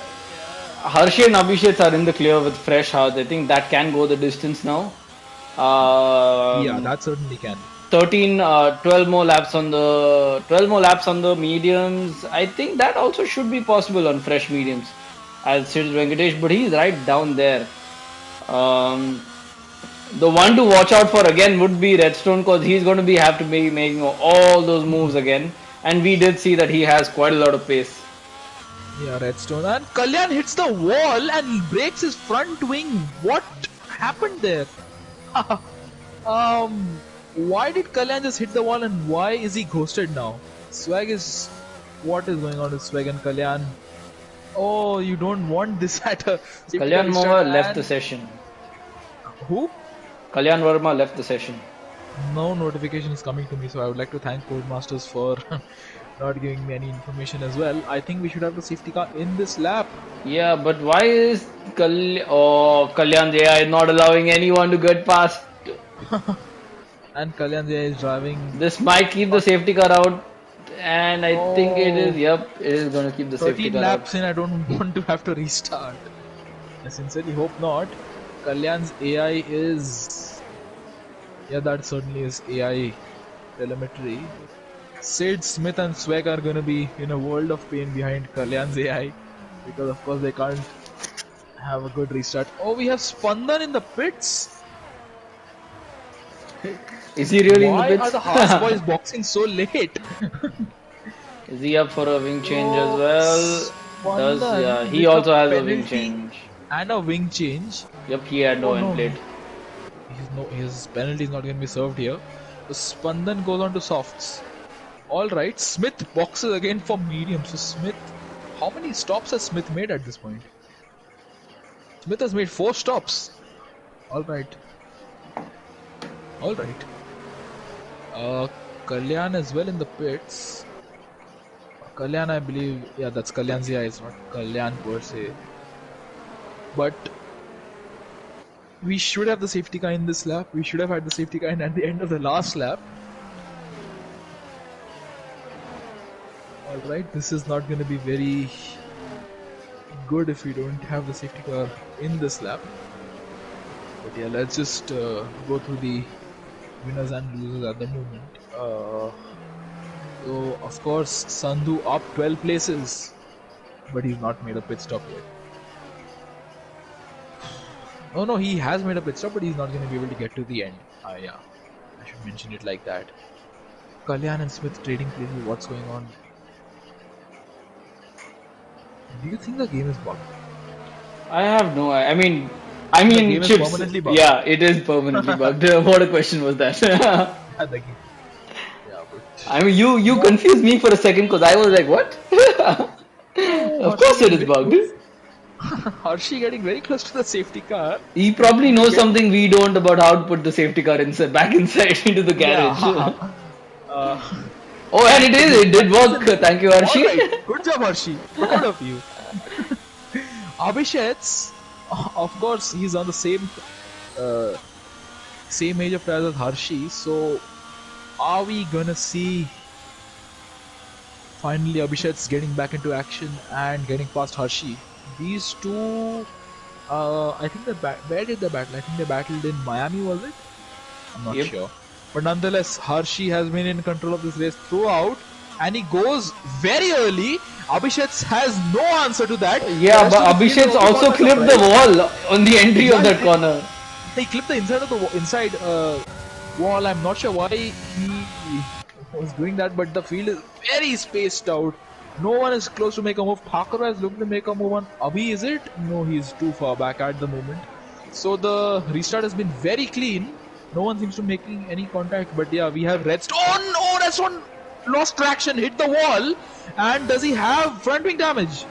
Hershey and Abhishek are in the clear with fresh hearts. I think that can go the distance now. Yeah, Um, that certainly can. 13, 12 more laps on the 12 more laps on the mediums. I think that also should be possible on fresh mediums, as Sid Venkatesh, but he's right down there. Um, the one to watch out for again would be Redstone because he's going to be have to be making all those moves again, and we did see that he has quite a lot of pace. Yeah, Redstone. And Kalyan hits the wall and breaks his front wing. What happened there? Why did Kalyan just hit the wall and why is he ghosted now? Swag is. What is going on with Swag and Kalyan? Oh, you don't want this at a safety car Kalyan restart. Moore left the And session. who? Kalyan Verma left the session. No notification is coming to me, so I would like to thank Codemasters for not giving me any information as well. I think we should have the safety car in this lap. Yeah, but why is Kalyan Jaya not allowing anyone to get past? And Kalyan Jaya is driving. This might keep the safety car out, and I think it is. Oh, Yep, it is going to keep the safety 13 car out. laps in, I don't want to have to restart. I sincerely hope not. Kalyan's AI is. Yeah, that certainly is AI telemetry. Sid, Smith, and Swag are gonna be in a world of pain behind Kalyan's AI because, of course, they can't have a good restart. Oh, we have Spandan in the pits. Is he really in the Why are the Haas boys pits? boxing so late? Is he up for a wing change as Oh, well? Does yeah? Spandan He with a also has a wing penalty change. and a wing change. Yep, he had no Oh end no, plate. his penalty is not going to be served here. So Spandan goes on to softs. All right, Smith boxes again for medium. So Smith, how many stops has Smith made at this point? Smith has made 4 stops. All right, all right. Kalyan as well in the pits. Kalyan, I believe, yeah, that's Kalyan's AI. It's not Kalyan per se. But we should have the safety car in this lap. We should have had the safety car in at the end of the last lap. Alright, this is not going to be very good if we don't have the safety car in this lap. But yeah, let's just go through the winners and losers at the moment. So, of course, Sandhu up 12 places, but he's not made a pit stop yet. Oh no, he has made a pit stop, but he's not going to be able to get to the end. Yeah, I should mention it like that. Kalyan and Smith trading places. What's going on? Do you think the game is bugged? I have no. I The mean, game is chips. permanently bugged. Yeah, it is permanently bugged. What a question was that? Yeah, the game. Yeah, but I mean, you no, confused me for a second because I was like, what? no, Of Hershey course, it getting is very bugged. close. Hershey getting very close to the safety car. He probably They're knows getting something we don't about how to put the safety car inside, back inside into the garage. yeah. Uh, Oh, and it is. It did work. Thank you, all Arshi. right, good job, Hershey. Proud of you. Abhishek's, of course, he's on the uh, same age of price as Hershey. So, are we gonna see finally Abhishek's getting back into action and getting past Hershey? These two, I think where did they battle? I think they battled in Miami, was it? I'm not Yep. sure. But nonetheless, Hershey has been in control of this race throughout, and he goes very early. Abhishek has no answer to that. The Yeah, rest but of the field has Abhishek also caught also by clipped the surprise. wall on the entry of Yeah, that corner. he clipped the inside of the inside wall. I'm not sure why he was doing that, but the field is very spaced out. No one is close to make a move. Thakur has looked to make a move on Abhi, is it? No, he's too far back at the moment. So the restart has been very clean. No one seems to be making any contact. But yeah, we have Redstone. Oh, Redstone lost traction, hit the wall. And does he have front wing damage?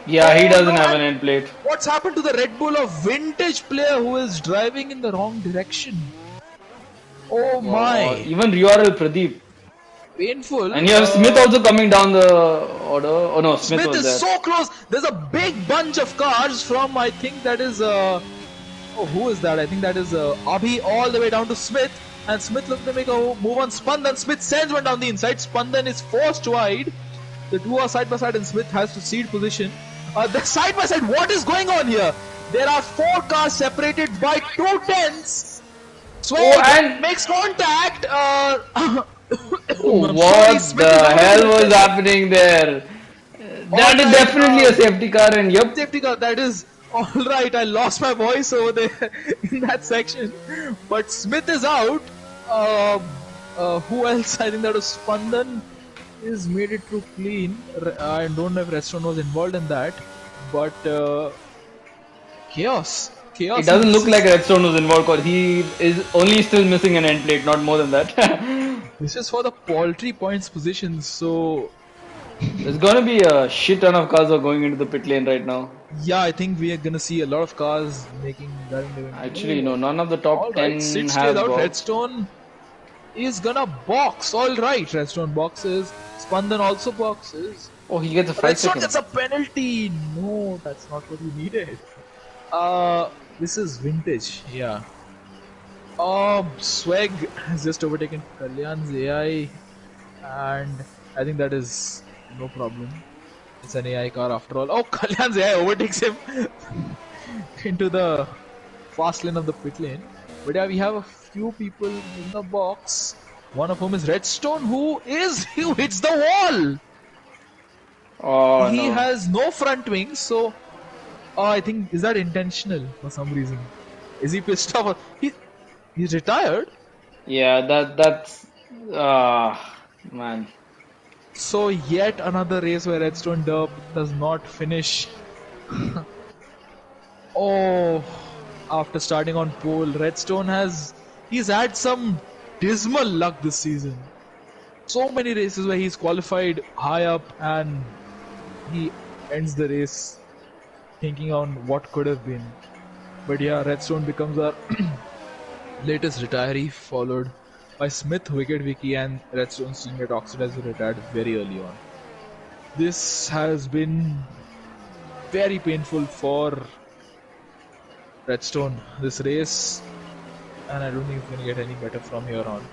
Yeah, he Oh doesn't no, have an and end plate. what's happened to the Red Bull of vintage player who is driving in the wrong direction? Oh Wow. my, Even Rioral Pradeep. painful. And you have Smith also coming down the order. Oh no, Smith Smith was is there. so close. There's a big bunch of cars from, I think that is oh, who is that? I think that is Abhi all the way down to Smith. And Smith looks to make a move on Spandan. Smith sends one down the inside. Spandan is forced wide. The two are side by side, and Smith has to cede position. The side by side, what is going on here? There are four cars separated by 2 tenths. Oh, Swag and makes contact. oh, I'm sorry, what Smith is the out of hell was contention. happening there? All That is right, definitely a safety car, and yep. safety car. That is all right. I lost my voice over there in that section, but Smith is out. Who else? I think that was Spandan. Is made it through clean. I don't know if Redstone was involved in that, but chaos, It chaos in doesn't this look like system. Redstone was involved because he is only still missing an end plate, not more than that. This is for the poultry points position, so There's gonna be a shit ton of cars are going into the pit lane right now. yeah, I think we are gonna see a lot of cars making that into. Actually, Ooh, no, none of the all top right, 10 Sid stays have out. bogged. Redstone is gonna box. All right, Redstone boxes. Spandan also boxes. Oh, he gets a 5 Redstone second. gets a penalty. No, that's not what we needed. This is vintage. Yeah. Swag has just overtaken Kalyan's AI, and I think that is no problem. It's an AI car after all. Oh, Kalyan's AI overtakes him into the fast lane of the pit lane. But yeah, we have a few people in the box. One of whom is Redstone, who hits the wall. Oh He no. has no front wings, so I think is that intentional for some reason. Is he pissed off? He's retired. Yeah, that's man. So yet another race where Redstone Derp does not finish. Oh, after starting on pole, Redstone he's had some dismal luck this season. So many races where he's qualified high up and he ends the race thinking on what could have been. But yeah, Redstone becomes our latest retiree, followed by Smith, Wicked Wiki, and Redstone's teammate Oxidize, who retired very early on. This has been very painful for Redstone this race, and I don't think it's going to get any better from here on.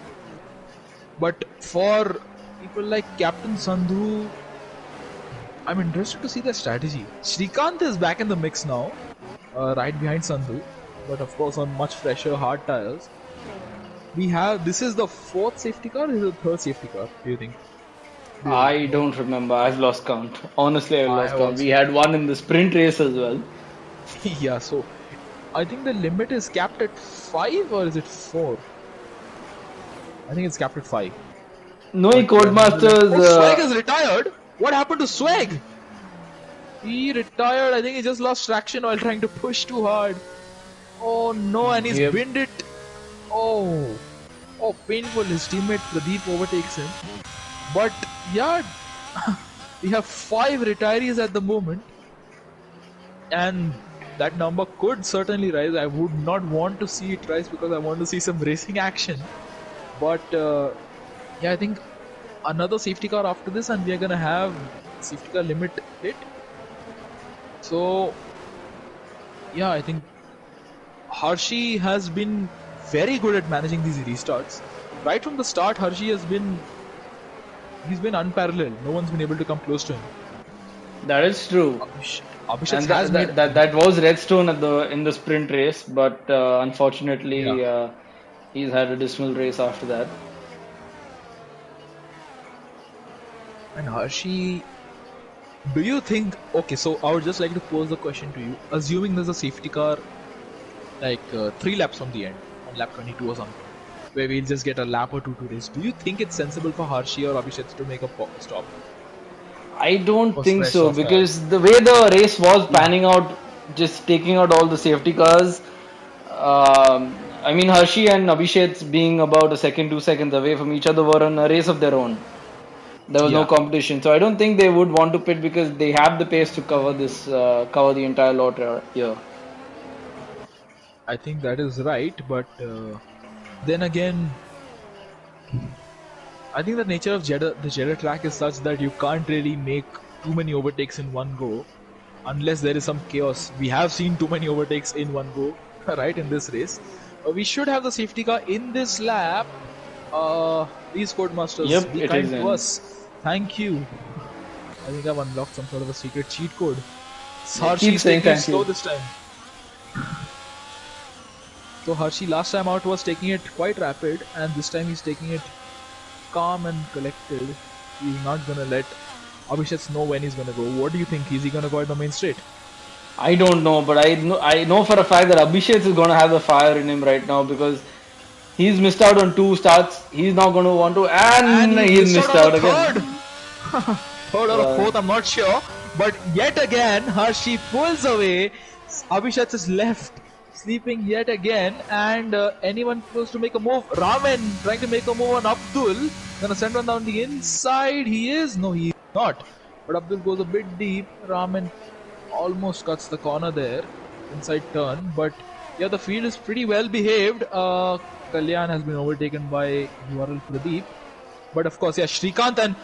But for people like Captain Sandhu, I'm interested to see their strategy. Srikanth is back in the mix now, right behind Sandhu, but of course on much fresher hard tires. This is the fourth safety car, or is it the third safety car, do you think? I don't remember. I've lost count. Honestly, I've I lost have count. We also. had one in the sprint race as well. Yeah, so I think the limit is capped at 5, or is it 4? I think it's capped at 5. Knowing But nonetheless, Codemasters, oh, Swag is retired. What happened to Swag? He retired. I think he just lost traction while trying to push too hard. Oh no, and he's yep. binned it. Oh, oh, painful. His teammate Pradeep overtakes him. But yeah, we have 5 retirees at the moment, and that number could certainly rise. I would not want to see it rise because I want to see some racing action. But yeah, I think another safety car after this, and we are gonna have safety car limit hit. So yeah, I think Hershey has been very good at managing these restarts. Right from the start, Hershey has been he's been unparalleled. No one's been able to come close to him. That is true. Abhishek And has made that was Redstone at the in the sprint race, but yeah. unfortunately, he's had a dismal race after that. And Hershey, do you think? Okay, so I would just like to pose the question to you. Assuming there's a safety car like 3 laps from the end, on lap 22 or something, where we'll just get a lap or two to race. Do you think it's sensible for Hershey or Abhishek to make a stop? I don't Or think fresh so soft tires? because the way the race was Yeah. panning out, just taking out all the safety cars. I mean, Hershey and Abhishek's being about a second, 2 seconds away from each other were on a race of their own. There was no Yeah. competition, so I don't think they would want to pit because they have the pace to cover cover the entire lot here. I think that is right, but then again, I think the nature of the Jeddah track is such that you can't really make too many overtakes in one go, unless there is some chaos. We have seen too many overtakes in one go, right, in this race. We should have the safety car in this lap. Please, Codemasters, Yep, be it kind is to in. us. Thank you. I think I've unlocked some sort of a secret cheat code. Yeah, keep Harshi's saying taking it thank slow you. this time. So Hershey last time out was taking it quite rapid, and this time he's taking it calm and collected. He's not gonna let Abhishek know when he's gonna go. What do you think? Is he gonna go at the main straight? I don't know, but I know for a fact that Abhishek is gonna have the fire in him right now because he's missed out on 2 starts. He's not gonna want to, And and he he's missed out missed on the out again. third! Third or Uh, fourth, I'm not sure. But yet again, Hershey pulls away. Abhishek is left sleeping yet again. And anyone close to make a move? Ramen trying to make a move on Abdul. Gonna send one down the inside. He is. No, he is not. But Abdul goes a bit deep. Ramen almost cuts the corner there. Inside turn. But yeah, the field is pretty well behaved. Kalyan has been overtaken by URL Pradeep. But of course, yeah, Shrikant, and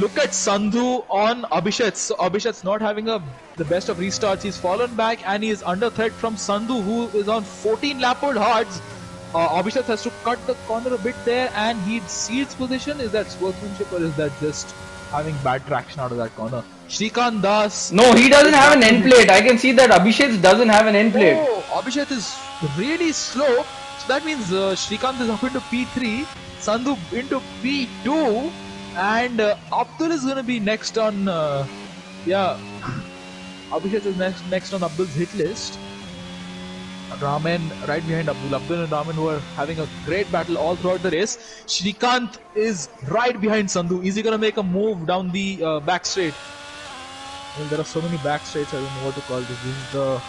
look at Sandhu on Abhishek. So Abhishek's not having the best of restarts. He's fallen back and he is under threat from Sandhu, who is on 14 lap old hards. Abhishek has to cut the corner a bit there and he seals position. Is that sportsmanship or is that just having bad traction out of that corner? Shrikant Das no, he doesn't is have back an to end plate. I can see that Abhishek doesn't have an end plate. Oh, Abhishek is really slow. So that means Shrikant is up into P3, Sandhu into P2, and Abdul is going to be next on. Yeah, Abhishek is next on Abdul's hit list. Raman right behind Abdul. Abdul and Raman who are having a great battle all throughout the race. Shrikant is right behind Sandhu. Is he going to make a move down the back straight? Well, there are so many back straights, I don't know what to call this. This is the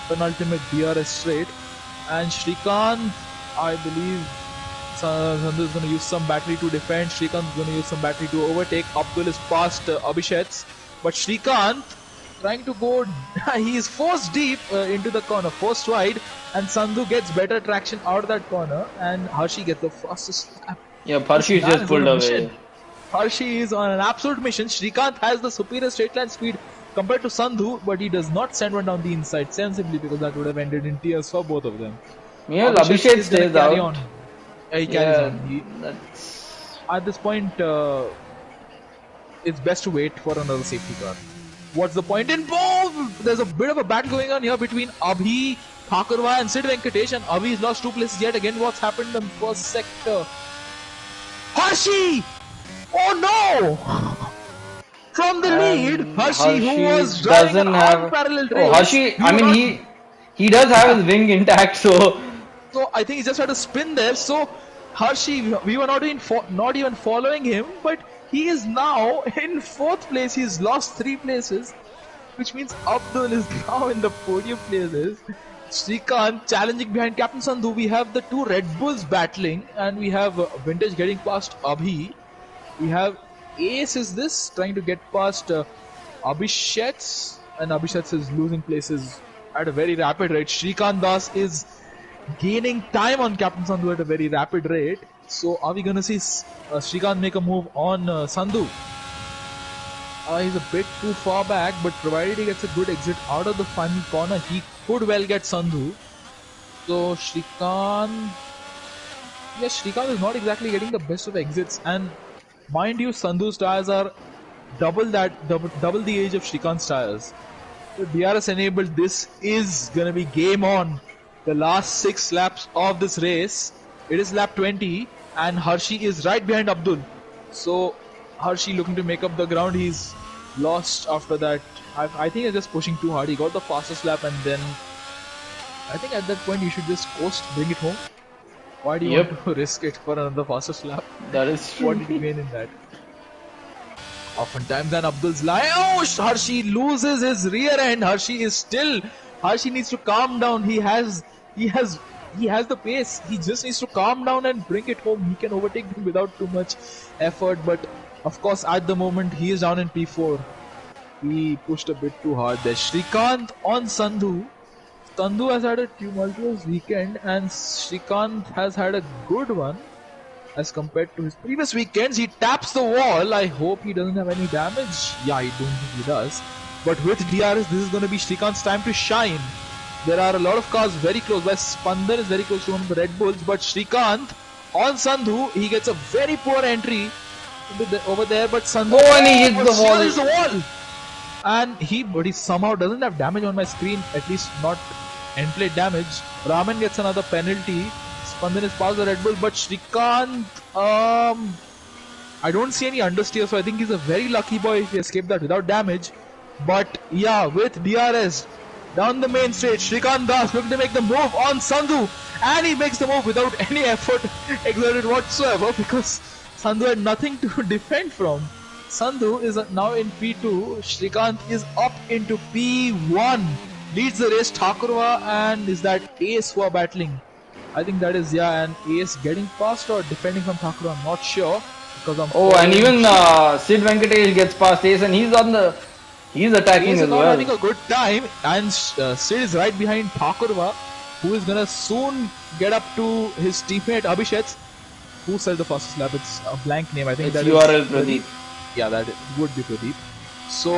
penultimate DRS straight. And Shrikant, I believe Sandhu is going to use some battery to defend. Shrikant is going to use some battery to overtake. Abdul is past Abhishek. But Shrikant trying to go, he is forced deep into the corner, forced wide. And Sandhu gets better traction out of that corner. And Hershey gets the fastest lap. Yeah, This Parshi man just is on pulled a mission. away. Hershey is on an absolute mission. Shrikant has the superior straight line speed compared to Sandhu, but he does not send one down the inside sensibly because that would have ended in tears for both of them. Yeah, Abhishek Abhishek is going to stays carry out. on. Yeah, he carries Yeah, on. that's At this point, it's best to wait for another safety car. What's the point in boom? There's a bit of a battle going on here between Abhi, Thakurva and Sid Venkatesh, and Abhi's lost 2 places yet again. What's happened in the first sector? Hershey! Oh no! From the lead, Hershey, who was driving an doesn't have. unparalleled Oh, race, Hershey. we I were mean, not. he does have his wing intact, so So I think he just had to spin there. So Hershey, we were not even following him, but he is now in fourth place. He's lost 3 places, which means Abdul is now in the podium places. Srikanth challenging behind Captain Sandhu. We have the two Red Bulls battling, and we have Vintage getting past Abhi. We have Ace is this trying to get past Abhisheks, and Abhisheks is losing places at a very rapid rate. Shrikant Das is gaining time on Captain Sandhu at a very rapid rate. So are we gonna see Shrikant make a move on Sandhu? He's a bit too far back, but provided he gets a good exit out of the final corner, he could well get Sandhu. So Shrikant, yes, Shrikant is not exactly getting the best of exits, and mind you, Sandhu's tires are double the age of Shrikant's tires. So DRS enabled. This is gonna be game on. The last 6 laps of this race. It is lap 20, and Hershey is right behind Abdul. So Hershey looking to make up the ground. He's lost after that. I think he's just pushing too hard. He got the fastest lap, and then I think at that point you should just coast, bring it home. Why do you want to risk it for another fastest lap? That is true. What did you gain in that? Oftentimes then Abdul's lie. Oh, Hershey loses his rear end. Hershey needs to calm down. He has the pace. He just needs to calm down and bring it home. He can overtake him without too much effort. But of course, at the moment, he is down in P4. He pushed a bit too hard there. Shrikant on Sandhu. Sandhu has had a tumultuous weekend, and Shrikant has had a good one. As compared to his previous weekends, he taps the wall. I hope he doesn't have any damage. Yeah, I don't think he does. But with DRS, this is going to be Shrikant's time to shine. There are a lot of cars very close by. Spandan is very close to one of the Red Bulls. But Shrikant on Sandhu, he gets a very poor entry over there. But Sandhu, and he hits the wall. And but he somehow doesn't have damage on my screen. At least not end plate damage. Raman gets another penalty. Spandan is past the Red Bull, but Shrikant, I don't see any understeer, so I think he's a very lucky boy if he escaped that without damage. But yeah, with DRS down the main straight, Shrikant Das looking to make the move on Sandhu, and he makes the move without any effort exerted whatsoever because Sandhu had nothing to defend from. Sandhu is now in P2, Shrikant is up into P1, leads the race. Thakurva and is that Ace who are battling. I think that is, yeah, and Ace getting past or defending from Thakur, I'm not sure. Because and even Sid Venkatesh gets past Ace, and he's attacking Ace as well. He's having a good time, and Sid is right behind Thakurva, who is gonna soon get up to his teammate Abhishek. Who said the fastest lap? It's a blank name. I think it's URL Pradeep. Yeah, that would be Pradeep. So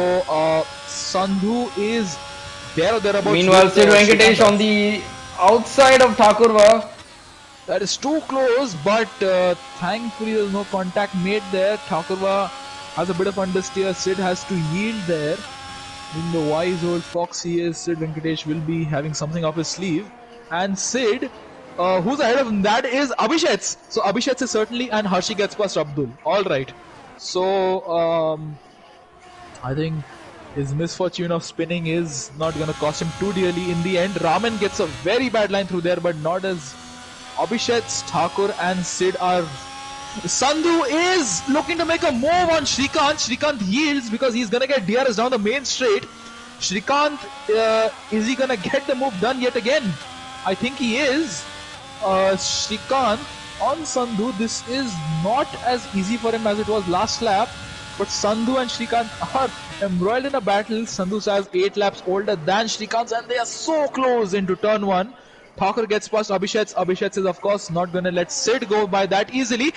Sandhu is there or thereabouts. Meanwhile, Sid Venkatesh on the outside of Thakurva. That is too close, but thankfully there's no contact made there. Thakurva has a bit of understeer. Sid has to yield there. In the wise old fox he is, Sid Venkatesh will be having something up his sleeve. And Sid, who's ahead of him, that is Abhishek. So Abhishek is certainly, and Hershey gets past Abdul. Alright. So, I think his misfortune of spinning is not going to cost him too dearly in the end. Raman gets a very bad line through there, but not as Abhishek, Thakur and Sid are. Sandhu is looking to make a move on Shrikant. Shrikant yields because he's going to get DRS down the main straight. Shrikant, is he going to get the move done yet again? I think he is. Shrikant on Sandhu, this is not as easy for him as it was last lap. But Sandhu and Shrikant are embroiled in a battle. Sandhu has 8 laps older than Shrikant, and they are so close into turn 1. Thakur gets past Abhishek. Abhishek is of course not going to let Sid go by that easily.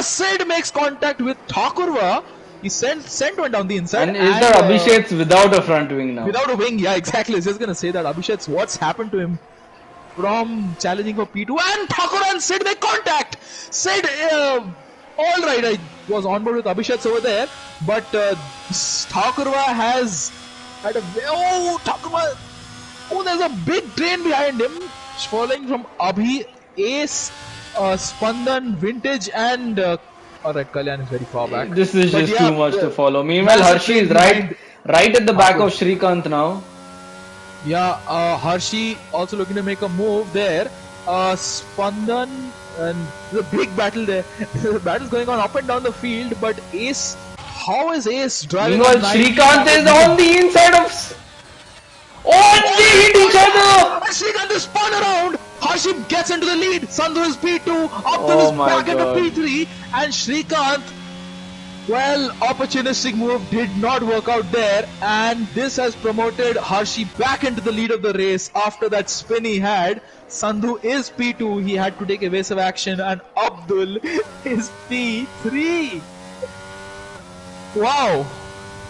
Sid makes contact with Thakurva. He sent one down the inside. And is there Abhishek without a front wing now? Without a wing, yeah, exactly. I was just going to say that. Abhishek, what's happened to him from challenging for P2? And Thakur and Sid make contact. Sid, alright, I was on board with Abhishek over there. But Thakurva has had a... Oh, Thakurva... Oh, there's a big train behind him. Following from Abhi, Ace, Spandan, Vintage and... Alright, Kalyan is very far back. This is just too much to follow. Meanwhile, Hershey is right at the back of Shrikant now. Yeah, Hershey also looking to make a move there. Spandan and the big battle there. The battle's going on up and down the field, but Ace, how is Ace driving Meanwhile, on 90? Srikanth is on the inside of. Oh, they hit each other! Srikanth is spun around. Hashim gets into the lead. Sandhu is P2. Abdul Oh is my back into God. P3. And Srikanth, well, opportunistic move did not work out there. And this has promoted Harshi back into the lead of the race after that spin he had. Sandhu is P2. He had to take evasive action. And Abdul is P3. Wow.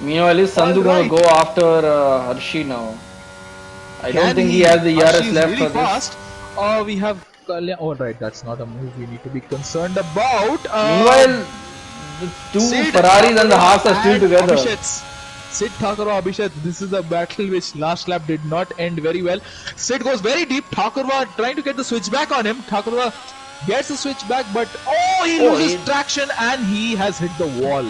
Meanwhile, is Sandhu gonna go after Harshi now? I don't think he has the ERS left really for fast. We have all right. That's not a move we need to be concerned about. Meanwhile, the two Sid Ferraris and the Haas are still and together. Sid Thakur Abhishek. This is a battle which last lap did not end very well. Sid goes very deep. Thakurwa trying to get the switchback on him. Thakurwa gets the switchback, but he loses traction and he has hit the wall.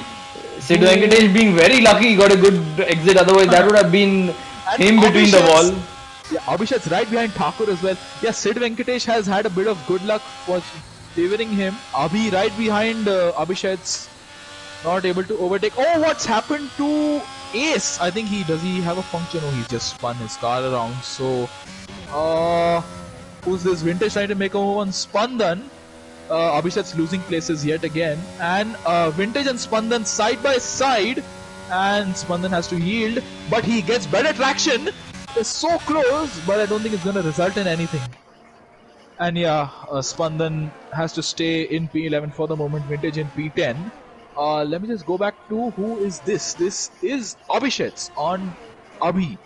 Sid Venkatesh being very lucky, he got a good exit. Otherwise, that would have been him between the wall. Yeah, Abhishek's right behind Thakur as well. Yeah, Sid Venkatesh has had a bit of good luck for favoring him. Abhi right behind Abhishek's not able to overtake. Oh, what's happened to Ace? I think he have a function? Oh, he's just spun his car around. So, who's this? Vintage trying to make a move on Spandan. Abhishek's losing places yet again. And Vintage and Spandan side by side. And Spandan has to yield. But he gets better traction. It's so close, but I don't think it's going to result in anything. And yeah, Spandan has to stay in P11 for the moment. Vintage in P10. Let me just go back to who is this? This is Abhishek on Abhi.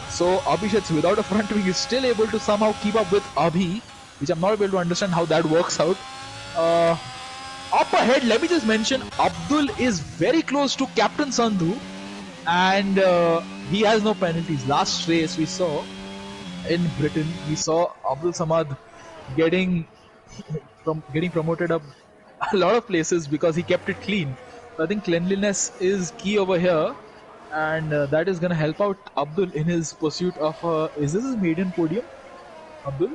So Abhishek without a front wing is still able to somehow keep up with Abhi, which I'm not able to understand how that works out. Up ahead, let me just mention Abdul is very close to Captain Sandhu, and he has no penalties. Last race we saw in Britain, we saw Abdul Samad getting promoted up a lot of places because he kept it clean. So I think cleanliness is key over here, and that is going to help out Abdul in his pursuit of. Is this his maiden podium, Abdul?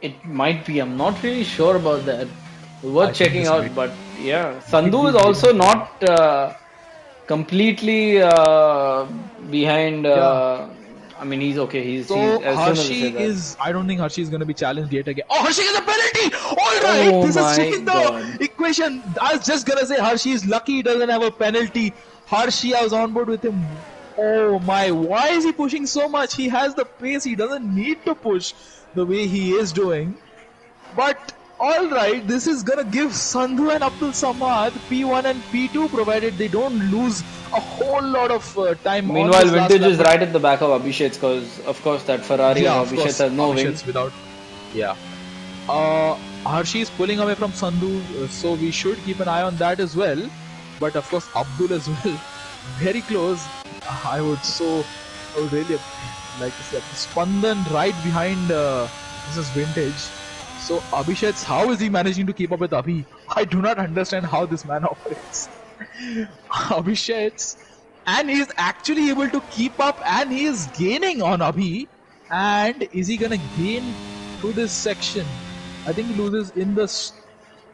It might be. I'm not really sure about that. Worth checking out, but yeah, Sandhu is also not completely behind. I mean, he's okay. He's Harshi is. I don't think Harshi is going to be challenged yet again. Oh, Harshi is a penalty. All right, this is changing the equation. I was just gonna say Harshi is lucky he doesn't have a penalty. Harshi, I was on board with him. Oh my! Why is he pushing so much? He has the pace. He doesn't need to push the way he is doing. But alright, this is gonna give Sandhu and Abdul Samad P1 and P2 provided they don't lose a whole lot of time. Meanwhile, Vintage is right at the back of Abhishek because, of course, that Ferrari of Abhishek has no wings. Harshi is pulling away from Sandhu, so we should keep an eye on that as well. But of course, Abdul as well, very close. I would really like to see Spandan right behind this is Vintage. So Abhishek, how is he managing to keep up with Abhi? I do not understand how this man operates. Abhishek, and he is actually able to keep up, and he is gaining on Abhi. And is he gonna gain through this section? I think he loses in this.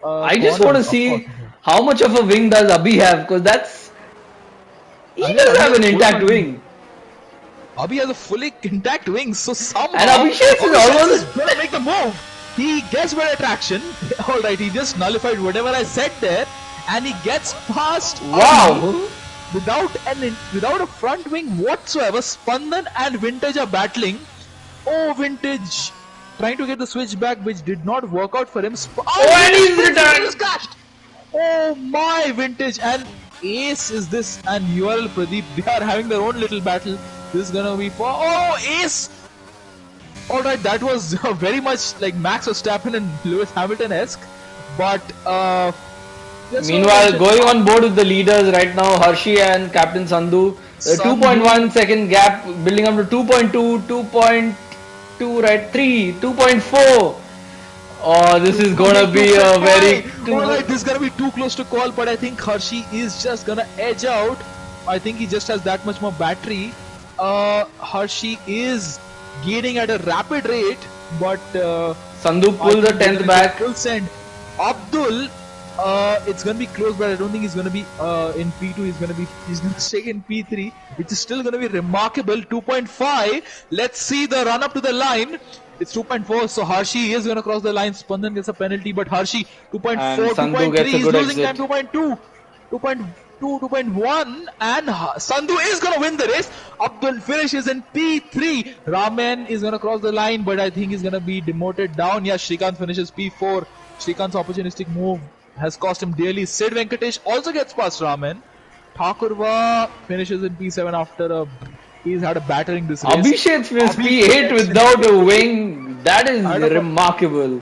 I just want to see how much of a wing does Abhi have, because he does have an intact wing. Abhi has a fully intact wing, so somehow and Abhishek is almost gonna make the move. He gets better traction. Alright, he just nullified whatever I said there, and he gets past. Wow! Without a front wing whatsoever. Spandan and Vintage are battling. Oh, Vintage trying to get the switch back, which did not work out for him. And he's returned. Oh my, Vintage and Ace is this, and URL Pradeep, they are having their own little battle. This is gonna be for Ace. Alright, that was very much like Max Verstappen and Lewis Hamilton-esque, but meanwhile, going on board with the leaders right now, Harshi and Captain Sandhu, 2.1 second gap, building up to 2.2, 2.2, right, 3, 2.4. Oh, this is gonna be a very. Alright, this is gonna be too close to call, but I think Harshi is just gonna edge out. I think he just has that much more battery. Harshi is gaining at a rapid rate, but Sandhu I pull the think they're 10th gonna get back. full send. Abdul, it's gonna be close, but I don't think he's gonna be in P2. He's gonna stay in P3, which is still gonna be remarkable. 2.5. Let's see the run up to the line. It's 2.4, so Harshi is gonna cross the line. Spandan gets a penalty, but Harshi And 2.4, Sandhu gets 2.3. a He's good losing time. exit. 2.2. 2.2, 2.1, and Sandhu is going to win the race. Abdul finishes in P3. Raman is going to cross the line, but I think he's going to be demoted down. Yeah, Srikanth finishes P4. Srikanth's opportunistic move has cost him dearly. Sid Venkatesh also gets past Raman. Thakurva finishes in P7 after he's had a battering this race. Abhishek Smith P8 Abhishek without a wing. That is had a remarkable.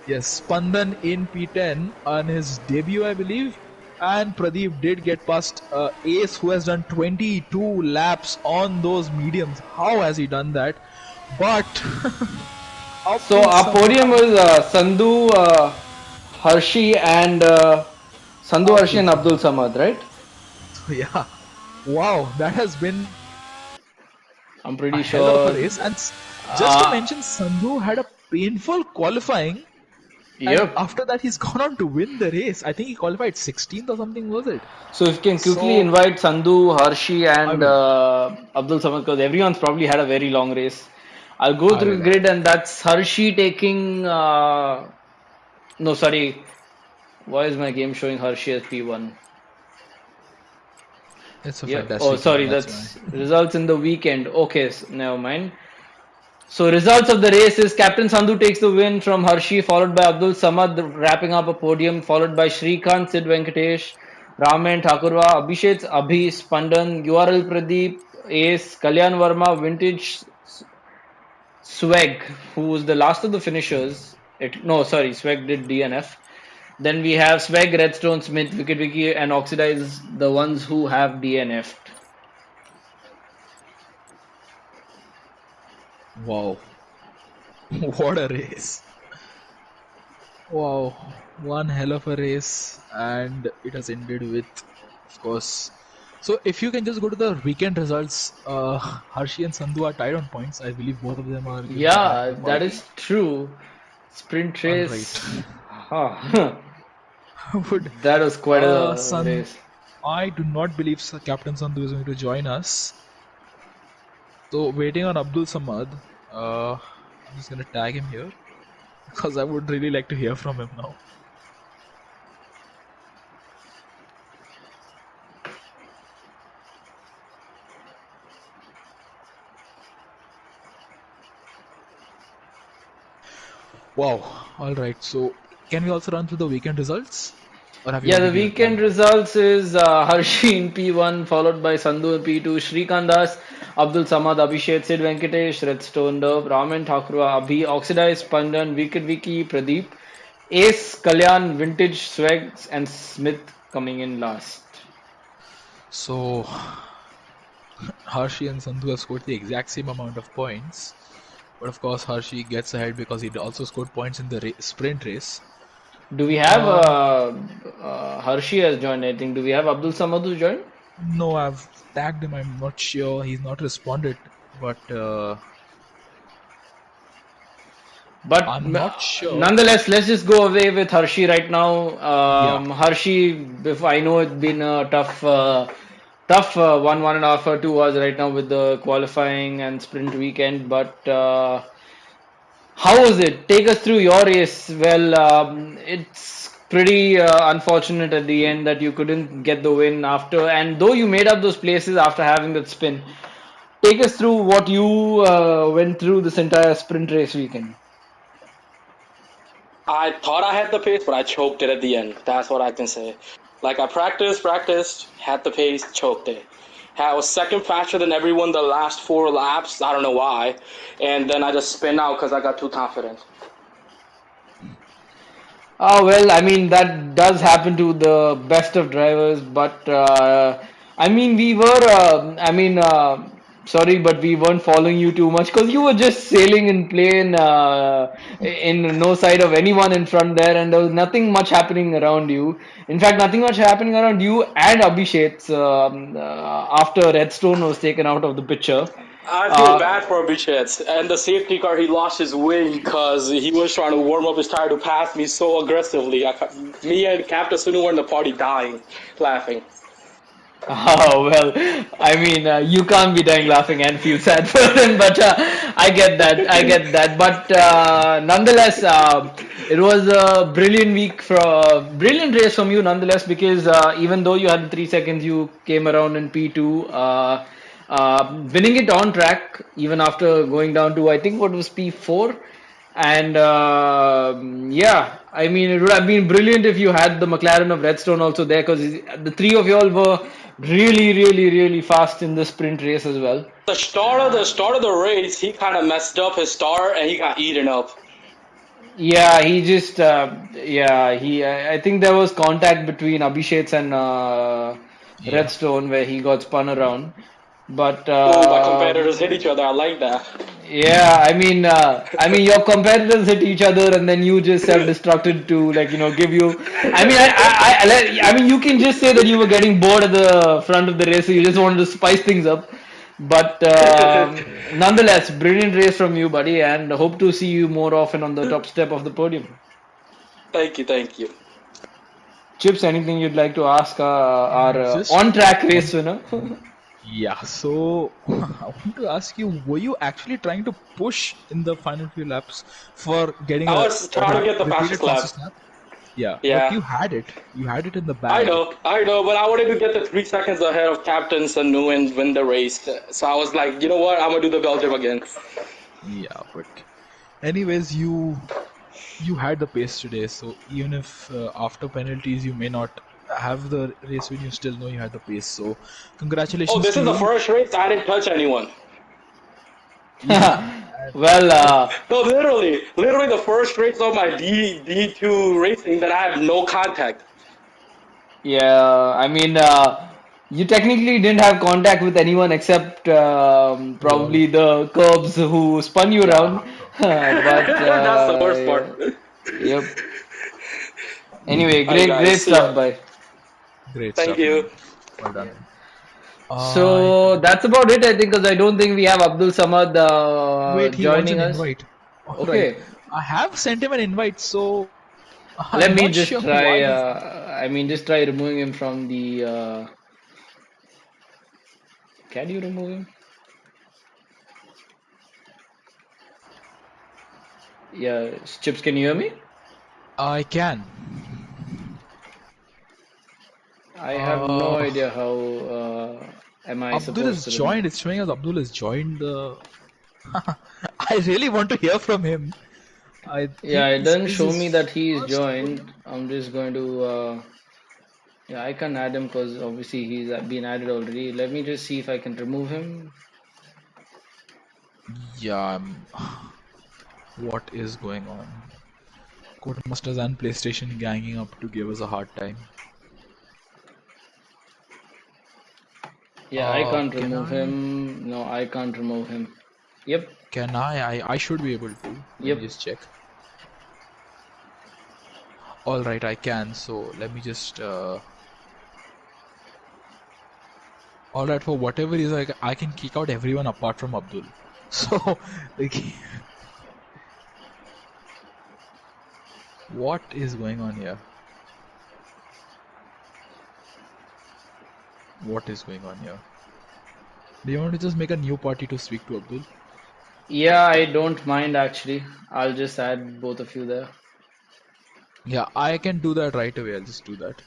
Yes, Spandan in P10 on his debut, I believe. And Pradeep did get past Ace, who has done 22 laps on those mediums. How has he done that? But So Abdul our podium Samad, was Sandhu, Harshi, and Sandhu, Harshi, Abdul and Abdul Samad. Samad, right? So yeah, wow, that has been I'm a pretty hell of a sure. race. And just to Uh, mention, Sandhu had a painful qualifying, and yep. after that, he's gone on to win the race. I think he qualified 16th or something, was it? So if you can quickly So invite Sandhu, Harshi, I and will. Abdul Samad, because everyone's probably had a very long race. I'll go I through will. the I will. grid, and that's Harshi taking. No, sorry. Why is my game showing Hershey as P1? It's a Yeah. Oh, fantastic game. sorry. That's why. That's results in the weekend. Okay, never mind. So results of the race is Captain Sandhu takes the win from Hershey, followed by Abdul Samad wrapping up a podium, followed by Shrikant, Sid Venkatesh, Raman Thakurva, Abhishek, Abhi, Spandan, URL Pradeep, Ace, Kalyan Verma, Vintage, Swag, who was the last of the finishers. No, sorry, Swag did DNF. Then we have Swag, Redstone, Smith, Wicked Wiki, and Oxidize, the ones who have DNF'd. Wow. What a race. Wow. One hell of a race. And it has ended with, of course. So if you can just go to the weekend results, Harshi and Sandhu are tied on points. I believe both of them are giving a Yeah, backup that party. is true. Sprint All right. race. Huh. Would That was quite a San race. I do not believe Captain Sandhu is going to join us. So waiting on Abdul Samad. I'm just gonna tag him here because I would really like to hear from him now. Wow. All right. So can we also run through the weekend results, or have you Yeah, the already weekend done that? results is Harshi in P1, followed by Sandhu in P2, Srikandas, Abdul Samad, Abhishek, Sid Venkatesh, Redstone Dove, Raman Thakurwa, Abhi, Oxidized, Pandan, Wicked Wiki, Pradeep, Ace, Kalyan, Vintage, Swags, and Smith coming in last. So Harshi and Sandhu have scored the exact same amount of points, but of course Harshi gets ahead because he also scored points in the sprint race. Do we have Uh, Harshi has joined? I think. Do we have Abdul Samad who's joined? no, I've tagged him. I'm not sure. He's not responded, but But I'm not sure. nonetheless, let's just go away with Hershey right now. Yeah. Hershey, if I know it's been a tough 1.5 or 2 hours right now with the qualifying and sprint weekend. But how was it? Take us through your race. Well, it's pretty unfortunate at the end that you couldn't get the win after, and though you made up those places after having that spin. Take us through what you went through this entire sprint race weekend. I thought I had the pace, but I choked it at the end. That's what I can say. Like I practiced, had the pace, choked it. I was second faster than everyone the last 4 laps. I don't know why, and then I just spin out because I got too confident. Well, I mean, that does happen to the best of drivers, but I mean, sorry, but we weren't following you too much because you were just sailing in plane in no sight of anyone in front there, and there was nothing much happening around you. In fact, nothing much happening around you and Abhishek's after Redstone was taken out of the picture. I feel bad for Abhishek. And the safety car, he lost his wing because he was trying to warm up his tire to pass me so aggressively. Me and Captain Sunu were in the party dying, laughing. Oh, well, I mean, you can't be dying laughing and feel sad for him, but I get that. I get that. But nonetheless, it was a brilliant week brilliant race from you, nonetheless, because even though you had the 3 seconds, you came around in P2, winning it on track, even after going down to, I think, what was P4. And yeah, I mean, it would have been brilliant if you had the McLaren of Redstone also there because the three of y'all were really, really, really fast in the sprint race as well. The start of the race, he kind of messed up his start and he got eaten up. Yeah, he just, yeah, I think there was contact between Abhishek's and Yeah. Redstone where he got spun around. But Oh, my competitors hit each other. I like that. yeah, I mean, your competitors hit each other, and then you just self-destructed to like give you. I mean, you can just say that you were getting bored at the front of the race, so you just wanted to spice things up. But nonetheless, brilliant race from you, buddy, and hope to see you more often on the top step of the podium. Thank you, thank you. Chips, anything you'd like to ask our Just on-track race one. winner? Yeah, so I want to ask you, were you actually trying to push in the final few laps for getting I a was trying to get the repeated fastest lap. fastest lap? Yeah, but Yeah, you had it. You had it in the I bag. know, I know, but I wanted to get the 3 seconds ahead of Captain Sanu and win the race. So I was like, you know what? I'm gonna do the Belgium again. Yeah, but anyways, you had the pace today, so even if after penalties you may not have the race win, you still know you had the pace. So Oh, congratulations this to is the you. first race I didn't touch anyone. Yeah, Well, No, literally the first race of my D2 racing that I have no contact. yeah, I mean, you technically didn't have contact with anyone except lol. probably the curbs who spun you Yeah, around. But that's the worst part. yeah, yep. Anyway, Alright, great guys, see ya. stuff, bye. Great Thank stuff, you. man. Well done. I So that's about it, I think, because I don't think we have Abdul Samad Wait, he wants joining an us. invite. All right, Okay, I have sent him an invite, so let I'm me not just sure why try. he's. I mean, just try removing him from the. Can you remove him? Yeah, Chips, can you hear me? I can. I have no Uh, idea how am I Abdul supposed is to remove. joined. It's showing us Abdul has joined the. I really want to hear from him. I Yeah, think it this doesn't is show me his that he's first joined. podium. I'm just going to. Yeah, I can add him because obviously he's been added already. Let me just see if I can remove him. Yeah, what is going on? Codemasters and PlayStation ganging up to give us a hard time. Yeah, I can't Can remove I? him. No, I can't remove him. Yep, Can I should be able to. Let me yep. just check. All right, I can. So let me just. All right, for whatever reason, I can kick out everyone apart from Abdul. So, like, what is going on here? What is going on here? Do you want to just make a new party to speak to Abdul? Yeah, I don't mind actually. I'll just add both of you there. Yeah, I can do that right away. I'll just do that.